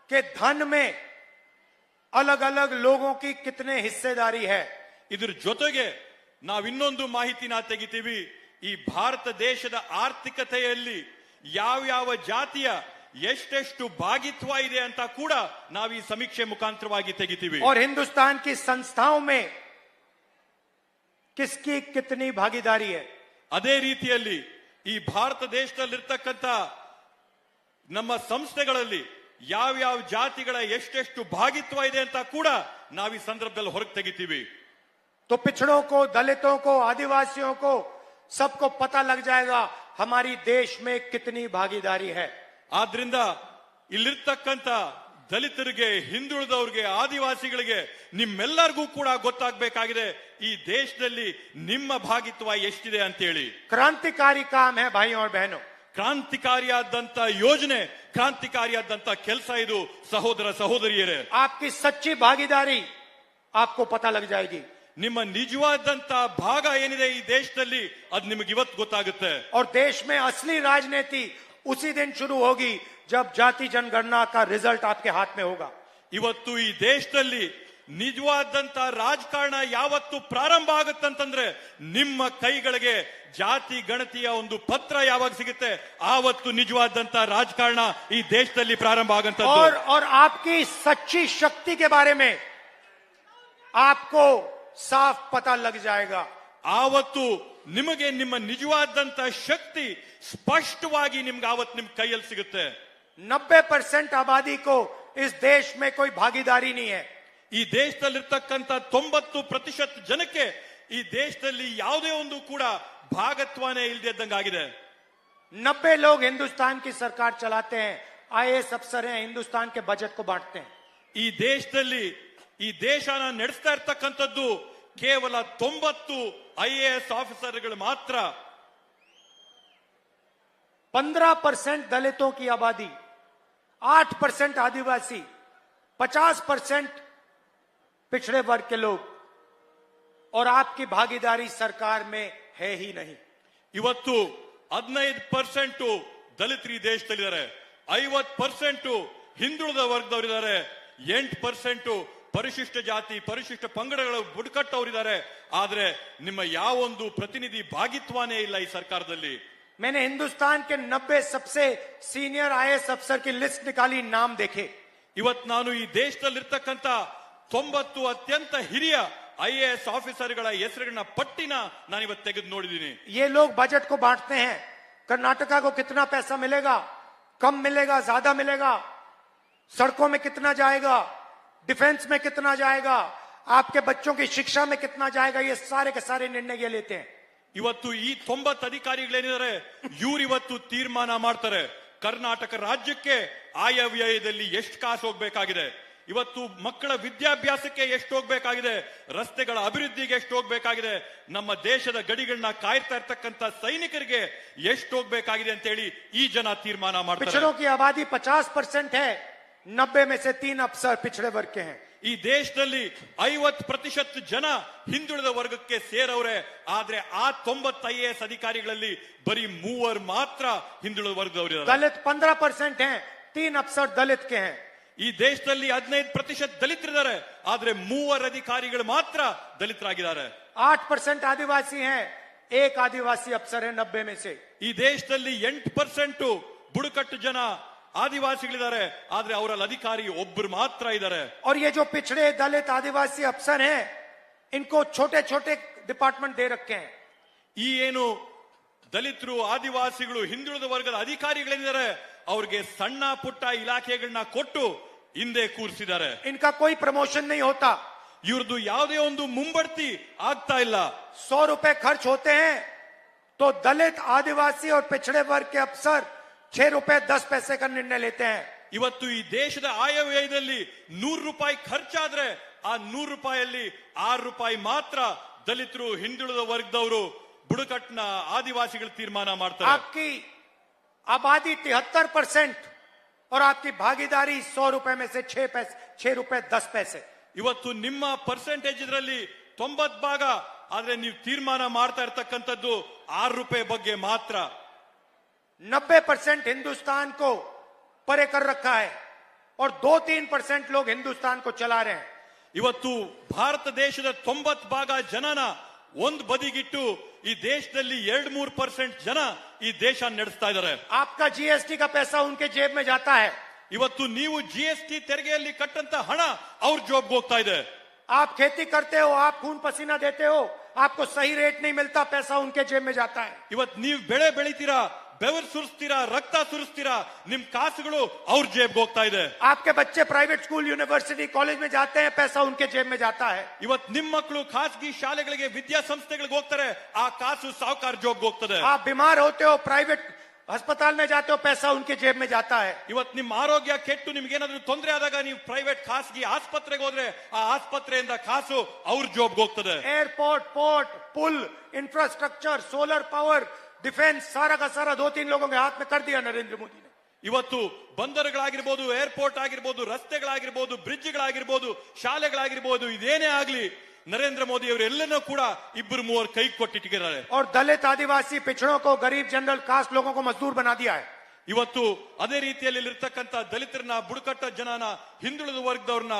के धन में अलग अलग लोगों की कितने हिस्सेदारी है। ಇದ್ರ ಜೊತೆಗೆ ನಾವು ಇನ್ನೊಂದು ಮಾಹಿತಿನ ತೆಗಿತೀವಿ, ಈ ಭಾರತ ದೇಶದ ಆರ್ಥಿಕತೆಯಲ್ಲಿ ಯಾವ ಜಾತಿಯ ಎಷ್ಟೆಷ್ಟು ಭಾಗಿತ್ವ ಇದೆ ಅಂತ ಕೂಡ ನಾವು ಈ ಸಮೀಕ್ಷೆ ಮುಖಾಂತರವಾಗಿ ತೆಗಿತೀವಿ. और हिंदुस्तान की संस्थाओं में किसकी कितनी भागीदारी है। ಅದೇ ರೀತಿಯಲ್ಲಿ ಈ ಭಾರತ ದೇಶದಲ್ಲಿರ್ತಕ್ಕಂಥ ನಮ್ಮ ಸಂಸ್ಥೆಗಳಲ್ಲಿ ಯಾವ್ಯಾವ ಜಾತಿಗಳ ಎಷ್ಟೆಷ್ಟು ಭಾಗಿತ್ವ ಇದೆ ಅಂತ ಕೂಡ ನಾವು ಈ ಸಂದರ್ಭದಲ್ಲಿ ಹೊರಗೆ ತೆಗಿತೀವಿ. तो पिछड़ों को, दलितों को, आदिवासियों को सबको पता लग जाएगा हमारी देश में कितनी भागीदारी है। ಆದ್ರಿಂದ ಇಲ್ಲಿರ್ತಕ್ಕಂಥ ದಲಿತರಿಗೆ, ಹಿಂದುಳಿದವ್ರಿಗೆ, ಆದಿವಾಸಿಗಳಿಗೆ ನಿಮ್ಮೆಲ್ಲರಿಗೂ ಕೂಡ ಗೊತ್ತಾಗಬೇಕಾಗಿದೆ ಈ ದೇಶದಲ್ಲಿ ನಿಮ್ಮ ಭಾಗಿತ್ವ ಎಷ್ಟಿದೆ ಅಂತೇಳಿ. क्रांतिकारी काम है भाइयों और बहनों। ಕ್ರಾಂತಿಕಾರಿಯಾದಂತ ಯೋಜನೆ, ಕ್ರಾಂತಿಕಾರಿಯಾದಂತ ಕೆಲಸ ಇದು ಸಹೋದರ ಸಹೋದರಿಯರೇ. आपकी सच्ची भागीदारी आपको पता लग जाएगी ನಿಮ್ಮ ನಿಜವಾದಂತ ಭಾಗ ಏನಿದೆ ಈ ದೇಶದಲ್ಲಿ ಅದು ನಿಮಗೆ ಇವತ್ತು ಗೊತ್ತಾಗುತ್ತೆ. और देश में असली राजनीति उसी दिन शुरू होगी जब जाति जनगणना का रिजल्ट आपके हाथ में होगा। ಇವತ್ತು ಈ ದೇಶದಲ್ಲಿ ನಿಜವಾದಂತ ರಾಜಕಾರಣ ಯಾವತ್ತು ಪ್ರಾರಂಭ ಆಗುತ್ತಂತಂದ್ರೆ ನಿಮ್ಮ ಕೈಗಳಿಗೆ ಜಾತಿ ಗಣತಿಯ ಒಂದು ಪತ್ರ ಯಾವಾಗ ಸಿಗುತ್ತೆ ಆವತ್ತು ನಿಜವಾದಂತ ರಾಜಕಾರಣ ಈ ದೇಶದಲ್ಲಿ ಪ್ರಾರಂಭ ಆಗಂತದ್ದು. और आपकी सच्ची शक्ति के बारे में आपको साफ पता लग जाएगा। ಆವತ್ತು ನಿಮಗೆ ನಿಮ್ಮ ನಿಜವಾದಂತ ಶಕ್ತಿ ಸ್ಪಷ್ಟವಾಗಿ ನಿಮ್ಗೆ ಆವತ್ತು ನಿಮ್ ಕೈಯಲ್ಲಿ ಸಿಗುತ್ತೆ. 90% आबादी को इस देश में कोई भागीदारी नहीं है। ಈ ದೇಶದಲ್ಲಿರ್ತಕ್ಕಂಥ 90% ಜನಕ್ಕೆ ಈ ದೇಶದಲ್ಲಿ ಯಾವುದೇ ಒಂದು ಕೂಡ ಭಾಗತ್ವನೇ ಇಲ್ಲದೆ ಇದ್ದಂಗಾಗಿದೆ. 90 लोग हिंदुस्तान की सरकार चलाते हैं, IAS अफसर हैं, हिंदुस्तान के बजट को बांटते हैं। ಈ ದೇಶದಲ್ಲಿ ಈ ದೇಶನ ನಡೆಸ್ತಾ ಇರ್ತಕ್ಕಂಥದ್ದು ಕೇವಲ 90 IAS ಆಫೀಸರ್ಗಳು ಮಾತ್ರ. 15% दलितों की आबादी, 8% आदिवासी, 50% पिछड़े वर्ग के लोग, और आपकी भागीदारी सरकार में है ही नहीं। ಇವತ್ತು 15% ದಲಿತರು ಈ ದೇಶದಲ್ಲಿದ್ದಾರೆ, 50% ಹಿಂದುಳಿದ ವರ್ಗದವರಿದ್ದಾರೆ, 8% ಪರಿಶಿಷ್ಟ ಜಾತಿ, ಪರಿಶಿಷ್ಟ ಪಂಗಡಗಳ ಬುಡಕಟ್ಟವರಿದ್ದಾರೆ. ಆದ್ರೆ ನಿಮ್ಮ ಯಾವೊಂದು ಪ್ರತಿನಿಧಿ ಭಾಗಿತ್ವನೇ ಇಲ್ಲ ಈ ಸರ್ಕಾರದಲ್ಲಿ. मैंने हिंदुस्तान के 90 सबसे सीनियर IAS अफसर की लिस्ट निकाली, नाम देखे। ಇವತ್ತು ನಾನು ಈ ದೇಶದಲ್ಲಿರ್ತಕ್ಕಂಥ 90 ಅತ್ಯಂತ ಹಿರಿಯ IAS ಆಫೀಸರ್ಗಳ ಹೆಸರುಗಳನ್ನ ಪಟ್ಟಿನ ನಾನು ಇವತ್ತು ತೆಗೆದು ನೋಡಿದ್ದೀನಿ. ये लोग बजट को बांटते हैं, कर्नाटका को कितना पैसा मिलेगा, कम मिलेगा, ज्यादा मिलेगा, सड़कों में कितना जाएगा, डिफेंस में कितना जाएगा, आपके बच्चों की शिक्षा में कितना जाएगा, ये सारे के सारे निर्णय ये लेते हैं। ಇವತ್ತು ಈ 90 ಅಧಿಕಾರಿಗಳೇನಿದ್ದಾರೆ ಇವ್ರು ಇವತ್ತು ತೀರ್ಮಾನ ಮಾಡ್ತಾರೆ ಕರ್ನಾಟಕ ರಾಜ್ಯಕ್ಕೆ ಆಯವ್ಯಯದಲ್ಲಿ ಎಷ್ಟು ಕಾಸು ಹೋಗ್ಬೇಕಾಗಿದೆ, ಇವತ್ತು ಮಕ್ಕಳ ವಿದ್ಯಾಭ್ಯಾಸಕ್ಕೆ ಎಷ್ಟು ಹೋಗ್ಬೇಕಾಗಿದೆ, ರಸ್ತೆಗಳ ಅಭಿವೃದ್ಧಿಗೆ ಎಷ್ಟು ಹೋಗ್ಬೇಕಾಗಿದೆ, ನಮ್ಮ ದೇಶದ ಗಡಿಗಳನ್ನ ಕಾಯ್ತಾ ಇರ್ತಕ್ಕಂಥ ಸೈನಿಕರಿಗೆ ಎಷ್ಟು ಹೋಗ್ಬೇಕಾಗಿದೆ ಅಂತ ಹೇಳಿ ಈ ಜನ ತೀರ್ಮಾನ ಮಾಡ್ತಾರೆ. पिछड़ों की आबादी 50% है, 90 में से 3 अफसर पिछड़े वर्ग के हैं। ಈ ದೇಶದಲ್ಲಿ 50% ಜನ ಹಿಂದುಳಿದ ವರ್ಗಕ್ಕೆ ಸೇರವ್ರೆ. ಆದ್ರೆ ಆ 90 IAS ಅಧಿಕಾರಿಗಳಲ್ಲಿ ಬರೀ 3 ಮಾತ್ರ ಹಿಂದುಳಿದ ವರ್ಗದವರಿದ್ದಾರೆ. दलित 15% हैं, 3 अफसर दलित के हैं। ಈ ದೇಶದಲ್ಲಿ 15% ದಲಿತರಿದ್ದಾರೆ, ಆದ್ರೆ 3 ಅಧಿಕಾರಿಗಳು ಮಾತ್ರ ದಲಿತರಾಗಿದ್ದಾರೆ. 8% आदिवासी हैं, 1 आदिवासी अफसर है 90 में से। ಈ ದೇಶದಲ್ಲಿ 8% ಬುಡಕಟ್ಟು ಜನ ಆದಿವಾಸಿಗಳಿದ್ದಾರೆ, ಆದ್ರೆ ಅವರಲ್ಲಿ ಅಧಿಕಾರಿ ಒಬ್ಬರು ಮಾತ್ರ ಇದ್ದಾರೆ. और ये जो पिछड़े दलित आदिवासी अफसर हैं, इनको छोटे छोटे डिपार्टमेंट दे रखे हैं। ಈ ಏನು ದಲಿತರು, ಆದಿವಾಸಿಗಳು, ಹಿಂದುಳಿದ ವರ್ಗದ ಅಧಿಕಾರಿಗಳೇನಿದ್ದಾರೆ ಅವ್ರಿಗೆ ಸಣ್ಣ ಪುಟ್ಟ ಇಲಾಖೆಗಳನ್ನ ಕೊಟ್ಟು ಹಿಂದೆ ಕೂರಿಸಿದ್ದಾರೆ. इनका कोई प्रमोशन नहीं होता, ಇವ್ರದ್ದು ಯಾವುದೇ ಒಂದು ಮುಂಬಡ್ತಿ ಆಗ್ತಾ ಇಲ್ಲ. 100 रुपए खर्च होते हैं तो दलित, आदिवासी और पिछड़े वर्ग के अफसर 6 रुपए 10 पैसे का निर्णय लेते हैं। ಇವತ್ತು ಈ ದೇಶದ ಆಯವ್ಯಯದಲ್ಲಿ 100 ರೂಪಾಯಿ ಖರ್ಚಾದ್ರೆ ಆ 100 ರೂಪಾಯಿಯಲ್ಲಿ 6 ರೂಪಾಯಿ ಮಾತ್ರ ದಲಿತರು, ಹಿಂದುಳಿದ ವರ್ಗದವರು, ಬುಡಕಟ್ಟಿನ ಆದಿವಾಸಿಗಳು ತೀರ್ಮಾನ ಮಾಡ್ತಾರೆ. आपकी आबादी 73% और आपकी भागीदारी 100 रुपए में से 6 रुपए 10 पैसे। ಇವತ್ತು ನಿಮ್ಮ ಪರ್ಸೆಂಟೇಜ್ ಇದರಲ್ಲಿ 90 ಭಾಗ, ಆದ್ರೆ ನೀವು ತೀರ್ಮಾನ ಮಾಡ್ತಾ ಇರ್ತಕ್ಕಂಥದ್ದು 6 ರೂಪಾಯಿ ಬಗ್ಗೆ ಮಾತ್ರ. 90% हिंदुस्तान को परे कर रखा है और 2-3% लोग हिंदुस्तान को चला रहे हैं। ಇವತ್ತು ಭಾರತ ದೇಶದ 90 ಭಾಗ ಜನನ ಒಂದ್ ಬದಿಗಿಟ್ಟು ಈ ದೇಶದಲ್ಲಿ 2-3% ಜನ ಈ ದೇಶ ನಡೆಸ್ತಾ ಇದ್ದಾರೆ. आपका GST का पैसा उनके जेब में जाता है। ಇವತ್ತು ನೀವು GST ತೆರಿಗೆಯಲ್ಲಿ ಕಟ್ಟಂತ ಹಣ ಅವ್ರ ಜೋಬ್ಗೆ ಹೋಗ್ತಾ ಇದೆ. आप खेती करते हो, आप खून पसीना देते हो, आपको सही रेट नहीं मिलता, पैसा उनके जेब में जाता है। ಇವತ್ ನೀವು ಬೆಳೆ ಬೆಳಿತೀರಾ, ಬೆವರು ಸುರಿಸ್ತೀರಾ, ರಕ್ತ ಸುರಿಸ್ತೀರಾ, ನಿಮ್ ಕಾಸುಗಳು ಅವ್ರ ಜೇಬ್ಗೆ ಹೋಗ್ತಾ ಇದೆ. आपके बच्चे प्राइवेट स्कूल, यूनिवर्सिटी, कॉलेज में जाते हैं, पैसा उनके जेब में जाता है। ಇವತ್ ನಿಮ್ ಮಕ್ಕಳು ಖಾಸಗಿ ಶಾಲೆಗಳಿಗೆ, ವಿದ್ಯಾಸಂಸ್ಥೆಗಳಿಗೆ ಹೋಗ್ತಾರೆ, ಆ ಕಾಸು ಸಾಹುಕಾರ ಜೋಬ್ಗೆ ಹೋಗ್ತದೆ. आप बीमार होते हो, प्राइवेट अस्पताल में जाते हो, पैसा उनके जेब में जाता है। ಇವತ್ ನಿಮ್ ಆರೋಗ್ಯ ಕೆಟ್ಟು ನಿಮ್ಗೆ ಏನಾದ್ರೂ ತೊಂದರೆ ಆದಾಗ ನೀವು ಪ್ರೈವೇಟ್ ಖಾಸಗಿ ಆಸ್ಪತ್ರೆಗೆ ಹೋದ್ರೆ ಆ ಆಸ್ಪತ್ರೆಯಿಂದ ಕಾಸು ಅವ್ರ ಜೋಬ್ಗೆ ಹೋಗ್ತದೆ. एयरपोर्ट, पोर्ट, पुल, इंफ्रास्ट्रक्चर, सोलर पावर, डिफेंस, सारा का सारा 2-3 लोगों के हाथ में कर दिया नरेंद्र मोदी ने। ಇವತ್ತು ಬಂದರುಗಳಾಗಿರ್ಬೋದು, ಏರ್ಪೋರ್ಟ್ ಆಗಿರ್ಬೋದು, ರಸ್ತೆಗಳಾಗಿರ್ಬೋದು, ಬ್ರಿಡ್ಜ್ಗಳಾಗಿರ್ಬೋದು, ಶಾಲೆಗಳಾಗಿರ್ಬೋದು, ಇದೇನೇ ಆಗ್ಲಿ ನರೇಂದ್ರ ಮೋದಿ ಅವರು ಎಲ್ಲನೂ ಕೂಡ ಇಬ್ಬರು ಮೂವರು ಕೈ ಕೊಟ್ಟಿಟ್ಟಿದ್ದಾರೆ. और दलित, आदिवासी, पिछड़ों को, गरीब, जनरल कास्ट लोगों को मजदूर बना दिया है। ಇವತ್ತು ಅದೇ ರೀತಿಯಲ್ಲಿ ಇರ್ತಕ್ಕಂಥ ದಲಿತರನ್ನ, ಬುಡಕಟ್ಟ ಜನನ, ಹಿಂದುಳಿದ ವರ್ಗದವ್ರನ್ನ,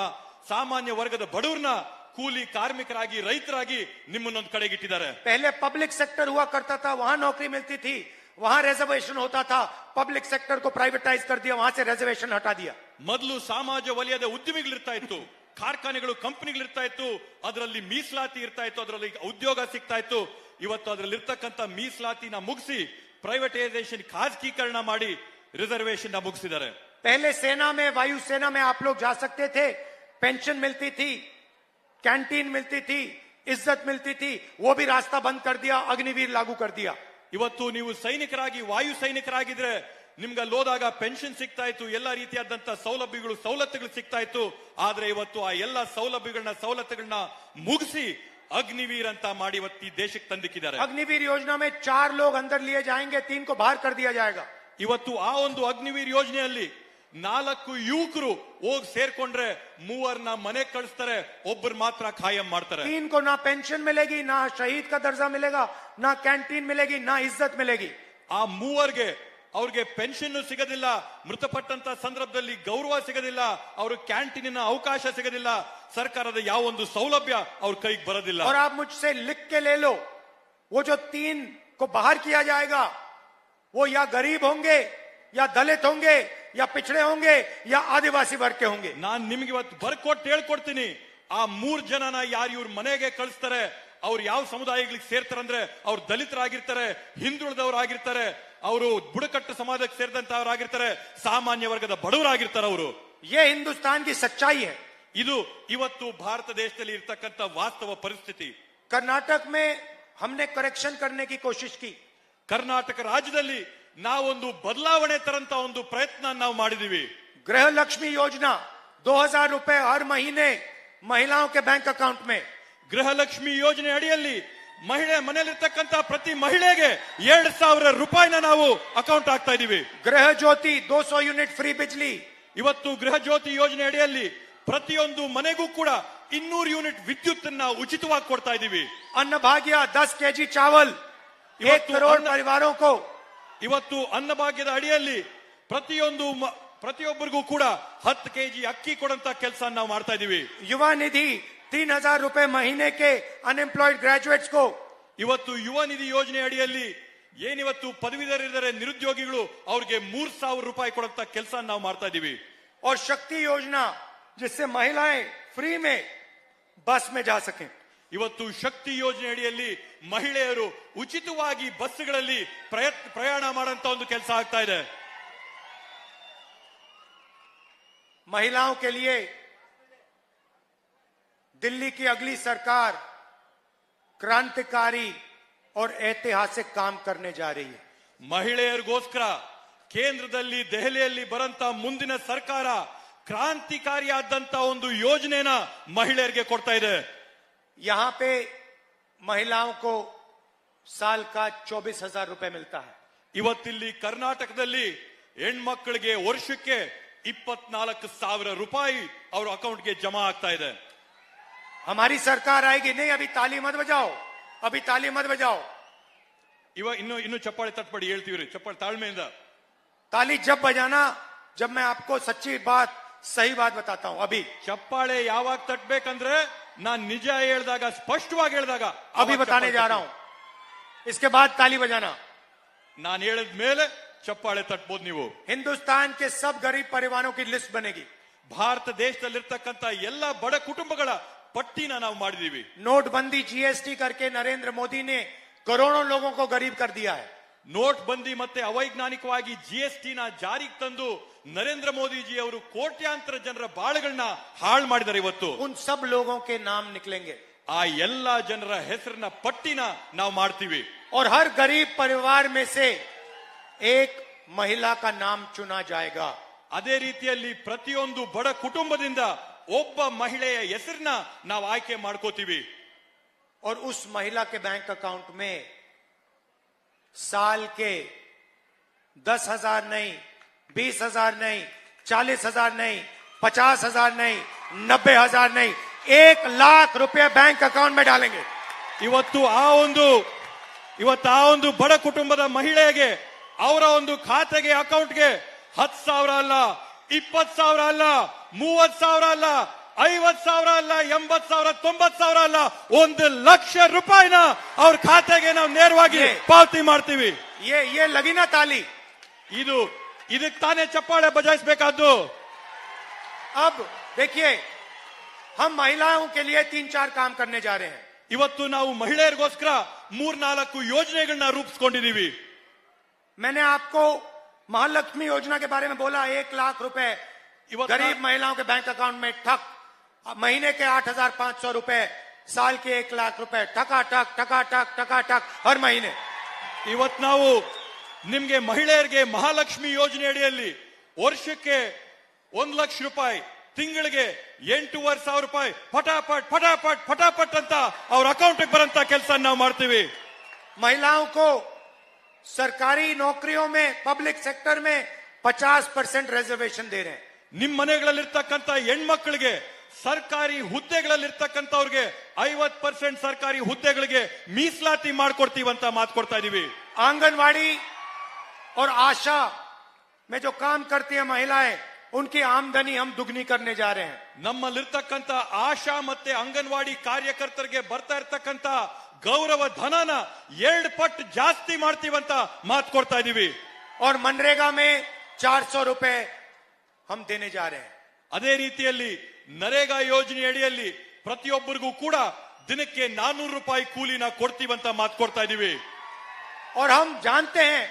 ಸಾಮಾನ್ಯ ವರ್ಗದ ಬಡವರನ್ನ ಕೂಲಿ ಕಾರ್ಮಿಕರಾಗಿ, ರೈತರಾಗಿ ನಿಮ್ಮನ್ನೊಂದು ಕಡೆಗಿಟ್ಟಿದ್ದಾರೆ. पहले पब्लिक सेक्टर हुआ करता था, वहां नौकरी मिलती थी, वहां रिजर्वेशन होता था, पब्लिक सेक्टर को प्राइवेटाइज कर दिया, वहां से रिजर्वेशन हटा दिया। ಮೊದಲು ಸಮಾಜ ವಲಯದ ಉದ್ಯಮಿಗಳಿರ್ತಾ ಇತ್ತು, ಕಾರ್ಖಾನೆಗಳು, ಕಂಪನಿಗಳಿರ್ತಾ ಇತ್ತು, ಅದರಲ್ಲಿ ಮೀಸಲಾತಿ ಇರ್ತಾ ಇತ್ತು, ಅದರಲ್ಲಿ ಉದ್ಯೋಗ ಸಿಗ್ತಾ ಇತ್ತು. ಇವತ್ತು ಅದರಲ್ಲಿ ಇರ್ತಕ್ಕಂಥ ಮೀಸಲಾತಿನ ಮುಗಿಸಿ ಪ್ರೈವೇಟೈಸೇಷನ್, ಖಾಸಗೀಕರಣ ಮಾಡಿ ರಿಸರ್ವೇಶನ್ ನ ಮುಗಿಸಿದ್ದಾರೆ. पहले सेना में, वायु सेना में आप लोग जा सकते थे, पेंशन मिलती थी, कैंटीन मिलती थी, इज्जत मिलती थी, वो भी रास्ता बंद कर दिया, अग्निवीर लागू कर दिया। ಇವತ್ತು ನೀವು ಸೈನಿಕರಾಗಿ, ವಾಯು ಸೈನಿಕರಾಗಿದ್ರೆ ನಿಮ್ಗೆ ಅಲ್ಲೋದಾಗ ಪೆನ್ಷನ್ ಸಿಗ್ತಾ ಇತ್ತು, ಎಲ್ಲಾ ರೀತಿಯಾದಂತ ಸವಲತ್ತುಗಳು ಸಿಗ್ತಾ ಇತ್ತು. ಆದ್ರೆ ಇವತ್ತು ಆ ಎಲ್ಲಾ ಸವಲತ್ತುಗಳನ್ನ ಮುಗಿಸಿ ಅಗ್ನಿವೀರ್ ಅಂತ ಮಾಡಿ ಇವತ್ತು ಈ ದೇಶಕ್ಕೆ ತಂದಿಕ್ಕಿದ್ದಾರೆ. अग्निवीर योजना में 4 लोग अंदर लिए जाएंगे, 3 को बाहर कर दिया जाएगा। ಇವತ್ತು ಆ ಒಂದು ಅಗ್ನಿವೀರ್ ಯೋಜನೆಯಲ್ಲಿ 4 ಯುವಕರು ಹೋಗಿ ಸೇರ್ಕೊಂಡ್ರೆ 3 ಮನೆ ಕಳಿಸ್ತಾರೆ, ಒಬ್ಬರು ಮಾತ್ರ ಖಾಯಂ ಮಾಡ್ತಾರೆ. 3 को ना पेंशन मिलेगी, ना शहीद का दर्जा मिलेगा, ना कैंटीन मिलेगी, ना इज्जत मिलेगी। ಆ 3 ಅವ್ರಿಗೆ ಪೆನ್ಷನ್ ಸಿಗೋದಿಲ್ಲ, ಮೃತಪಟ್ಟಂತ ಸಂದರ್ಭದಲ್ಲಿ ಗೌರವ ಸಿಗೋದಿಲ್ಲ, ಅವ್ರ ಕ್ಯಾಂಟೀನಿನ ಅವಕಾಶ ಸಿಗೋದಿಲ್ಲ, ಸರ್ಕಾರದ ಯಾವ ಒಂದು ಸೌಲಭ್ಯ ಅವ್ರ ಕೈಗೆ ಬರೋದಿಲ್ಲ. और आप मुझसे लिख के ले लो, वो जो 3 को बाहर किया जाएगा, वो या गरीब होंगे, या दलित होंगे, या पिछड़े होंगे, या आदिवासी वर्ग के होंगे। ನಾನ್ ನಿಮ್ಗೆ ಇವತ್ತು ಬರ್ಕೊಟ್ಟು ಹೇಳ್ಕೊಡ್ತೀನಿ, ಆ 3 ಜನನ ಯಾರು ಇವ್ರ ಮನೆಗೆ ಕಳಿಸ್ತಾರೆ, ಅವ್ರು ಯಾವ ಸಮುದಾಯಗಳಿಗೆ ಸೇರ್ತಾರಂದ್ರೆ ಅವ್ರು ದಲಿತರಾಗಿರ್ತಾರೆ, ಹಿಂದುಳಿದವರಾಗಿರ್ತಾರೆ, ಅವರು ಬುಡಕಟ್ಟು ಸಮಾಜಕ್ಕೆ ಸೇರಿದಂತವರಾಗಿರ್ತಾರೆ, ಸಾಮಾನ್ಯ ವರ್ಗದ ಬಡವರಾಗಿರ್ತಾರೆ ಅವರು. ये हिंदुस्तान की सच्चाई है। ಇದು ಇವತ್ತು ಭಾರತ ದೇಶದಲ್ಲಿ ಇರ್ತಕ್ಕಂಥ ವಾಸ್ತವ ಪರಿಸ್ಥಿತಿ. कर्नाटक में हमने करेक्शन करने की कोशिश की। ಕರ್ನಾಟಕ ರಾಜ್ಯದಲ್ಲಿ ನಾವೊಂದು ಬದಲಾವಣೆ ತರಂತ ಒಂದು ಪ್ರಯತ್ನ ನಾವು ಮಾಡಿದೀವಿ. गृह लक्ष्मी योजना 2000 रुपए हर महीने महिलाओं के बैंक अकाउंट में। ಗೃಹಲಕ್ಷ್ಮಿ ಯೋಜನೆ ಅಡಿಯಲ್ಲಿ ಮನೆಯಲ್ಲಿರ್ತಕ್ಕಂಥ ಪ್ರತಿ ಮಹಿಳೆಗೆ 2,000 ರೂಪಾಯಿನ ನಾವು ಅಕೌಂಟ್ ಹಾಕ್ತಾ ಇದೀವಿ. गृह ज्योति 200 यूनिट फ्री बिजली। ಇವತ್ತು ಗೃಹ ಜ್ಯೋತಿ ಯೋಜನೆ ಅಡಿಯಲ್ಲಿ ಪ್ರತಿಯೊಂದು ಮನೆಗೂ ಕೂಡ 200 ಯೂನಿಟ್ ವಿದ್ಯುತ್ ಅನ್ನ ಉಚಿತವಾಗಿ ಕೊಡ್ತಾ ಇದೀವಿ. अन्न भाग्य 10 केजी चावल 1 करोड़ परिवारों को। ಇವತ್ತು ಅನ್ನಭಾಗ್ಯದ ಅಡಿಯಲ್ಲಿ ಪ್ರತಿಯೊಬ್ಬರಿಗೂ ಕೂಡ 10 ಕೆಜಿ ಅಕ್ಕಿ ಕೊಡಂತ ಕೆಲಸ ನಾವು ಮಾಡ್ತಾ ಇದೀವಿ. युवा निधि 3,000 रुपए महीने के अनएम्प्लॉयड ग्रेजुएट्स को। ಇವತ್ತು ಯುವ ನಿಧಿ ಯೋಜನೆ ಅಡಿಯಲ್ಲಿ ಏನಿವತ್ತು ಪದವೀಧರರಿದ್ದಾರೆ, ನಿರುದ್ಯೋಗಿಗಳು, ಅವ್ರಿಗೆ 3,000 ರೂಪಾಯಿ ಕೊಡಂತ ಕೆಲಸ ನಾವು ಮಾಡ್ತಾ ಇದೀವಿ. और शक्ति योजना जिससे महिलाएं फ्री में बस में जा सकें। ಇವತ್ತು ಶಕ್ತಿ ಯೋಜನೆ ಅಡಿಯಲ್ಲಿ ಮಹಿಳೆಯರು ಉಚಿತವಾಗಿ ಬಸ್ಗಳಲ್ಲಿ ಪ್ರಯಾಣ ಮಾಡಂತ ಒಂದು ಕೆಲಸ ಆಗ್ತಾ ಇದೆ. महिलाओं के लिए दिल्ली की अगली सरकार क्रांतिकारी और ऐतिहासिक काम करने जा रही है। ಮಹಿಳೆಯರಿಗೋಸ್ಕರ ಕೇಂದ್ರದಲ್ಲಿ, ದೆಹಲಿಯಲ್ಲಿ ಬರಂತ ಮುಂದಿನ ಸರ್ಕಾರ ಕ್ರಾಂತಿಕಾರಿಯಾದಂತ ಒಂದು ಯೋಜನೆನ ಮಹಿಳೆಯರಿಗೆ ಕೊಡ್ತಾ ಇದೆ. यहां पे महिलाओं को साल का 24,000 रुपए मिलता है। ಇವತ್ತಿಲ್ಲಿ ಕರ್ನಾಟಕದಲ್ಲಿ ಹೆಣ್ಮಕ್ಕಳಿಗೆ ವರ್ಷಕ್ಕೆ 24,000 ರೂಪಾಯಿ ಅವರ ಅಕೌಂಟ್ಗೆ ಜಮಾ ಆಗ್ತಾ ಇದೆ. हमारी सरकार आएगी। नहीं, अभी ताली मत बजाओ, अभी ताली मत बजाओ। ಇನ್ನು ಚಪ್ಪಾಳೆ ತಟ್ಪಡಿ ಹೇಳ್ತೀವಿ, ಚಪ್ಪಾಳೆ ತಾಳ್ಮೆಯಿಂದ. ताली जब बजाना जब मैं आपको सच्ची बात, सही बात बताता हूं। अभी ಚಪ್ಪಾಳೆ ಯಾವಾಗ ತಟ್ಬೇಕಂದ್ರೆ ನಾನ್ ನಿಜ ಹೇಳಿದಾಗ, ಸ್ಪಷ್ಟವಾಗಿ ಹೇಳಿದಾಗ अभी बताने जा रहा हूं, इसके बाद ताली बजाना। ನಾನು ಹೇಳಿದ ಮೇಲೆ ಚಪ್ಪಾಳೆ ತಟ್ಬೋದು ನೀವು. हिंदुस्तान के सब गरीब परिवारों की लिस्ट बनेगी। ಭಾರತ ದೇಶದಲ್ಲಿರ್ತಕ್ಕಂಥ ಎಲ್ಲ ಬಡ ಕುಟುಂಬಗಳ ಪಟ್ಟಿನ ನಾವು ಮಾಡಿದೀವಿ. नोटबंदी जीएसटी करके नरेंद्र मोदी ने करोड़ों लोगों को गरीब कर दिया है. ನೋಟ್ ಬಂದಿ ಮತ್ತೆ ಅವೈಜ್ಞಾನಿಕವಾಗಿ ಜಿಎಸ್ಟಿ ನ ಜಾರಿಗೆ ತಂದು ನರೇಂದ್ರ ಮೋದಿಜಿ ಅವರು ಕೋಟ್ಯಾಂತರ ಜನರ ಬಾಳುಗಳನ್ನ ಹಾಳು ಮಾಡಿದ್ದಾರೆ. ಇವತ್ತು उन सब लोगों के नाम निकलेंगे ಆ ಎಲ್ಲಾ ಜನರ ಹೆಸರಿನ ಪಟ್ಟಿನ ನಾವು ಮಾಡ್ತೀವಿ. और हर गरीब परिवार में से एक महिला का नाम चुना जाएगा. ಅದೇ ರೀತಿಯಲ್ಲಿ ಪ್ರತಿಯೊಂದು ಬಡ ಕುಟುಂಬದಿಂದ ಒಬ್ಬ ಮಹಿಳೆಯ ಹೆಸರನ್ನ ನಾವು ಆಯ್ಕೆ ಮಾಡ್ಕೋತೀವಿ. और उस महिला के बैंक अकाउंट में साल के 10,000 नहीं, 20,000 नहीं, 40,000 नहीं, 50,000 नहीं, 90,000 नहीं, 1,00,000 रुपए बैंक अकाउंट में डालेंगे. ಇವತ್ತು ಆ ಒಂದು ಬಡ ಕುಟುಂಬದ ಮಹಿಳೆಗೆ ಅವರ ಒಂದು ಖಾತೆಗೆ ಅಕೌಂಟ್ಗೆ 10,000 ಅಲ್ಲ, 20,000 ಅಲ್ಲ, 30,000 ಅಲ್ಲ, 50,000 ಅಲ್ಲ, 80,000, 90,000 ಅಲ್ಲ, 1,00,000 ರೂಪಾಯಿನ ಅವ್ರ ಖಾತೆಗೆ ನಾವು ನೇರವಾಗಿ ಪಾವತಿ ಮಾಡ್ತೀವಿ. ये लगी ना ताली. ಇದಕ್ಕೆ ತಾನೇ ಚಪ್ಪಾಳೆ ಬಜಾಯಿಸಬೇಕಾದ್ದು. अब देखिए, हम महिलाओं के लिए 3-4 काम करने जा रहे हैं. ಇವತ್ತು ನಾವು ಮಹಿಳೆಯರಿಗೋಸ್ಕರ 3-4 ಯೋಜನೆಗಳನ್ನ ರೂಪಿಸ್ಕೊಂಡಿದೀವಿ. मैंने आपको महालक्ष्मी योजना के बारे में बोला. 1,00,000 रुपए गरीब महिलाओं के बैंक अकाउंट में ठक. महीने के 8,500 रुपए, साल के 1,00,000 रुपए ठकाठक ठकाठक ठकाठक हर महीने. ಇವತ್ತು ನಾವು ನಿಮ್ಗೆ ಮಹಿಳೆಯರಿಗೆ ಮಹಾಲಕ್ಷ್ಮಿ ಯೋಜನೆ ಅಡಿಯಲ್ಲಿ ವರ್ಷಕ್ಕೆ 1,00,000 ರೂಪಾಯಿ, ತಿಂಗಳಿಗೆ 8,500 ರೂಪಾಯಿ ಫಟಾಫಟ್ ಫಟಾಫಟ್ ಫಟಾಫಟ್ ಅಂತ ಅವ್ರ ಅಕೌಂಟ್ ಬರಂತ ಕೆಲಸ ನಾವು ಮಾಡ್ತೀವಿ. महिलाओं को सरकारी नौकरियों में, पब्लिक सेक्टर में 50% रिजर्वेशन दे रहे हैं. ನಿಮ್ ಮನೆಗಳಲ್ಲಿರ್ತಕ್ಕಂಥ ಹೆಣ್ಮಕ್ಳಿಗೆ ಸರ್ಕಾರಿ ಹುದ್ದೆಗಳಲ್ಲಿರ್ತಕ್ಕಂಥವ್ರಿಗೆ 50% ಸರ್ಕಾರಿ ಹುದ್ದೆಗಳಿಗೆ ಮೀಸಲಾತಿ ಮಾಡ್ಕೊಡ್ತೀವಂತ ಮಾತು ಕೊಡ್ತಾ ಇದೀವಿ. आंगनवाड़ी और आशा में जो काम करती है महिलाएं, उनकी आमदनी हम दुगनी करने जा रहे हैं. ನಮ್ಮಲ್ಲಿರ್ತಕ್ಕಂಥ ಆಶಾ ಮತ್ತೆ ಅಂಗನವಾಡಿ ಕಾರ್ಯಕರ್ತರಿಗೆ ಬರ್ತಾ ಇರ್ತಕ್ಕಂಥ ಗೌರವ ಧನನ 2 ಪಟ್ಟು ಜಾಸ್ತಿ ಮಾಡ್ತೀವಂತ ಮಾತು ಕೊಡ್ತಾ ಇದೀವಿ. और मनरेगा में 400 रुपए हम देने जा रहे हैं. ಅದೇ ರೀತಿಯಲ್ಲಿ ನರೇಗಾ ಯೋಜನೆ ಅಡಿಯಲ್ಲಿ ಪ್ರತಿಯೊಬ್ಬರಿಗೂ ಕೂಡ ದಿನಕ್ಕೆ 400 ರೂಪಾಯಿ ಕೂಲಿನ ಕೊಡ್ತೀವಂತ ಮಾತು ಕೊಡ್ತಾ ಇದೀವಿ. और हम जानते हैं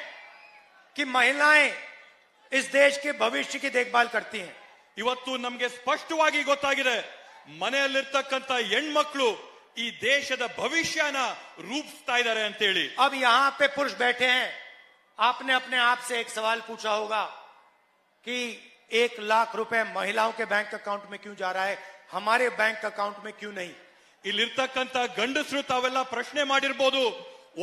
कि महिलाएं इस देश के भविष्य की देखभाल करती हैं. ಇವತ್ತು ನಮ್ಗೆ ಸ್ಪಷ್ಟವಾಗಿ ಗೊತ್ತಾಗಿದೆ, ಮನೆಯಲ್ಲಿರ್ತಕ್ಕಂಥ ಹೆಣ್ಮಕ್ಳು ಈ ದೇಶದ ಭವಿಷ್ಯನ ರೂಪಿಸ್ತಾ ಇದ್ದಾರೆ ಅಂತ ಹೇಳಿ. अब यहां पे पुरुष बैठे हैं. आपने अपने आप से एक सवाल पूछा होगा कि 1,00,000 रुपए महिलाओं के बैंक अकाउंट में क्यों जा रहा है, हमारे बैंक अकाउंट में क्यों नहीं? ಇಲ್ಲಿರ್ತಕ್ಕಂಥ ಗಂಡಸರು ತಾವೆಲ್ಲ ಪ್ರಶ್ನೆ ಮಾಡಿರ್ಬೋದು,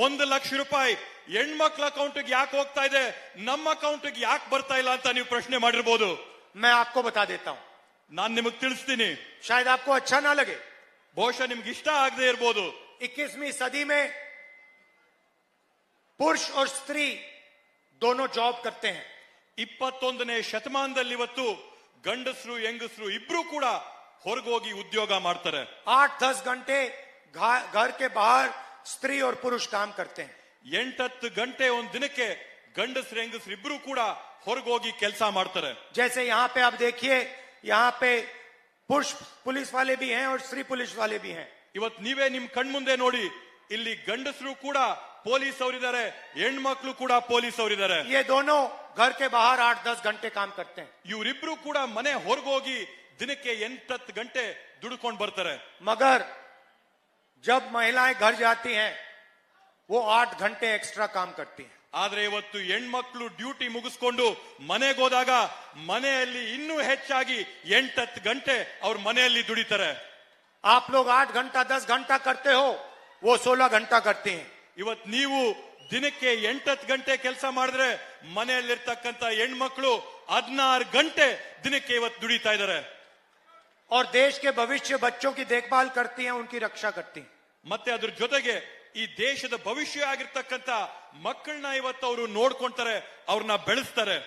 1,00,000 ರೂಪಾಯಿ ಹೆಣ್ಮಕ್ಳ ಅಕೌಂಟ್ಗೆ ಯಾಕೆ ಹೋಗ್ತಾ ಇದೆ, ನಮ್ಮ ಅಕೌಂಟ್ಗೆ ಯಾಕೆ ಬರ್ತಾ ಇಲ್ಲ ಅಂತ ನೀವು ಪ್ರಶ್ನೆ ಮಾಡಿರ್ಬೋದು. मैं आपको बता देता हूं. ನಾನ್ ನಿಮಗೆ ತಿಳಿಸ್ತೀನಿ. शायद आपको अच्छा ना लगे, ಬಹುಶಃ ನಿಮ್ಗೆ ಇಷ್ಟ ಆಗದೆ ಇರ್ಬೋದು. 21वीं सदी में पुरुष और स्त्री दोनों जॉब करते हैं. 21ನೇ ಶತಮಾನದಲ್ಲಿ ಇವತ್ತು ಗಂಡಸರು ಹೆಂಗಸರು ಇಬ್ರು ಕೂಡ ಹೊರಗೋಗಿ ಉದ್ಯೋಗ ಮಾಡ್ತಾರೆ. 8-10 घंटे घर के बाहर स्त्री और पुरुष काम करते हैं. 8-10 ಗಂಟೆ ಒಂದ್ ದಿನಕ್ಕೆ ಗಂಡಸರು ಹೆಂಗಸರು ಇಬ್ರು ಕೂಡ ಹೊರಗೋಗಿ ಕೆಲಸ ಮಾಡ್ತಾರೆ. जैसे यहाँ पे आप देखिए, यहाँ पे पुरुष पुलिस वाले भी हैं और स्त्री पुलिस वाले भी हैं. ಇವತ್ತು ನೀವೇ ನಿಮ್ ಕಣ್ಮುಂದೆ ನೋಡಿ, ಇಲ್ಲಿ ಗಂಡಸರು ಕೂಡ ಪೊಲೀಸ್ ಅವರಿದ್ದಾರೆ, ಹೆಣ್ಮಕ್ಳು ಕೂಡ ಪೊಲೀಸ್ ಅವರಿದ್ದಾರೆ. ये दोनों घर के बाहर 8-10 घंटे काम करते हैं. ಇವರಿಬ್ರು ಕೂಡ ಮನೆ ಹೊರಗೋಗಿ ದಿನಕ್ಕೆ 8-10 ಗಂಟೆ ದುಡ್ಕೊಂಡು ಬರ್ತಾರೆ. मगर जब महिलाएं घर जाती हैं, वो 8 घंटे एक्स्ट्रा काम करती हैं. ಆದ್ರೆ ಇವತ್ತು ಹೆಣ್ಮಕ್ಳು ಡ್ಯೂಟಿ ಮುಗಿಸ್ಕೊಂಡು ಮನೆಗೆ ಹೋದಾಗ ಮನೆಯಲ್ಲಿ ಇನ್ನೂ ಹೆಚ್ಚಾಗಿ 8-10 ಗಂಟೆ ಅವ್ರ ಮನೆಯಲ್ಲಿ ದುಡಿತಾರೆ. आप लोग 8 घंटा 10 घंटा करते हो, वो 16 घंटा करते हैं. ಇವತ್ತು ನೀವು ದಿನಕ್ಕೆ 8-10 ಗಂಟೆ ಕೆಲಸ ಮಾಡಿದ್ರೆ ಮನೆಯಲ್ಲಿರ್ತಕ್ಕಂಥ ಹೆಣ್ಮಕ್ಳು 16 ಗಂಟೆ ದಿನಕ್ಕೆ ಇವತ್ತು ದುಡಿತಾ ಇದ್ದಾರೆ. और देश के भविष्य बच्चों की देखभाल करती हैं, उनकी रक्षा करती हैं. ಮತ್ತೆ ಅದ್ರ ಜೊತೆಗೆ ಈ ದೇಶದ ಭವಿಷ್ಯ ಆಗಿರ್ತಕ್ಕಂಥ ಮಕ್ಕಳನ್ನ ಇವತ್ತು ಅವರು ನೋಡ್ಕೊಂತಾರೆ, ಅವ್ರನ್ನ ಬೆಳೆಸ್ತಾರೆ.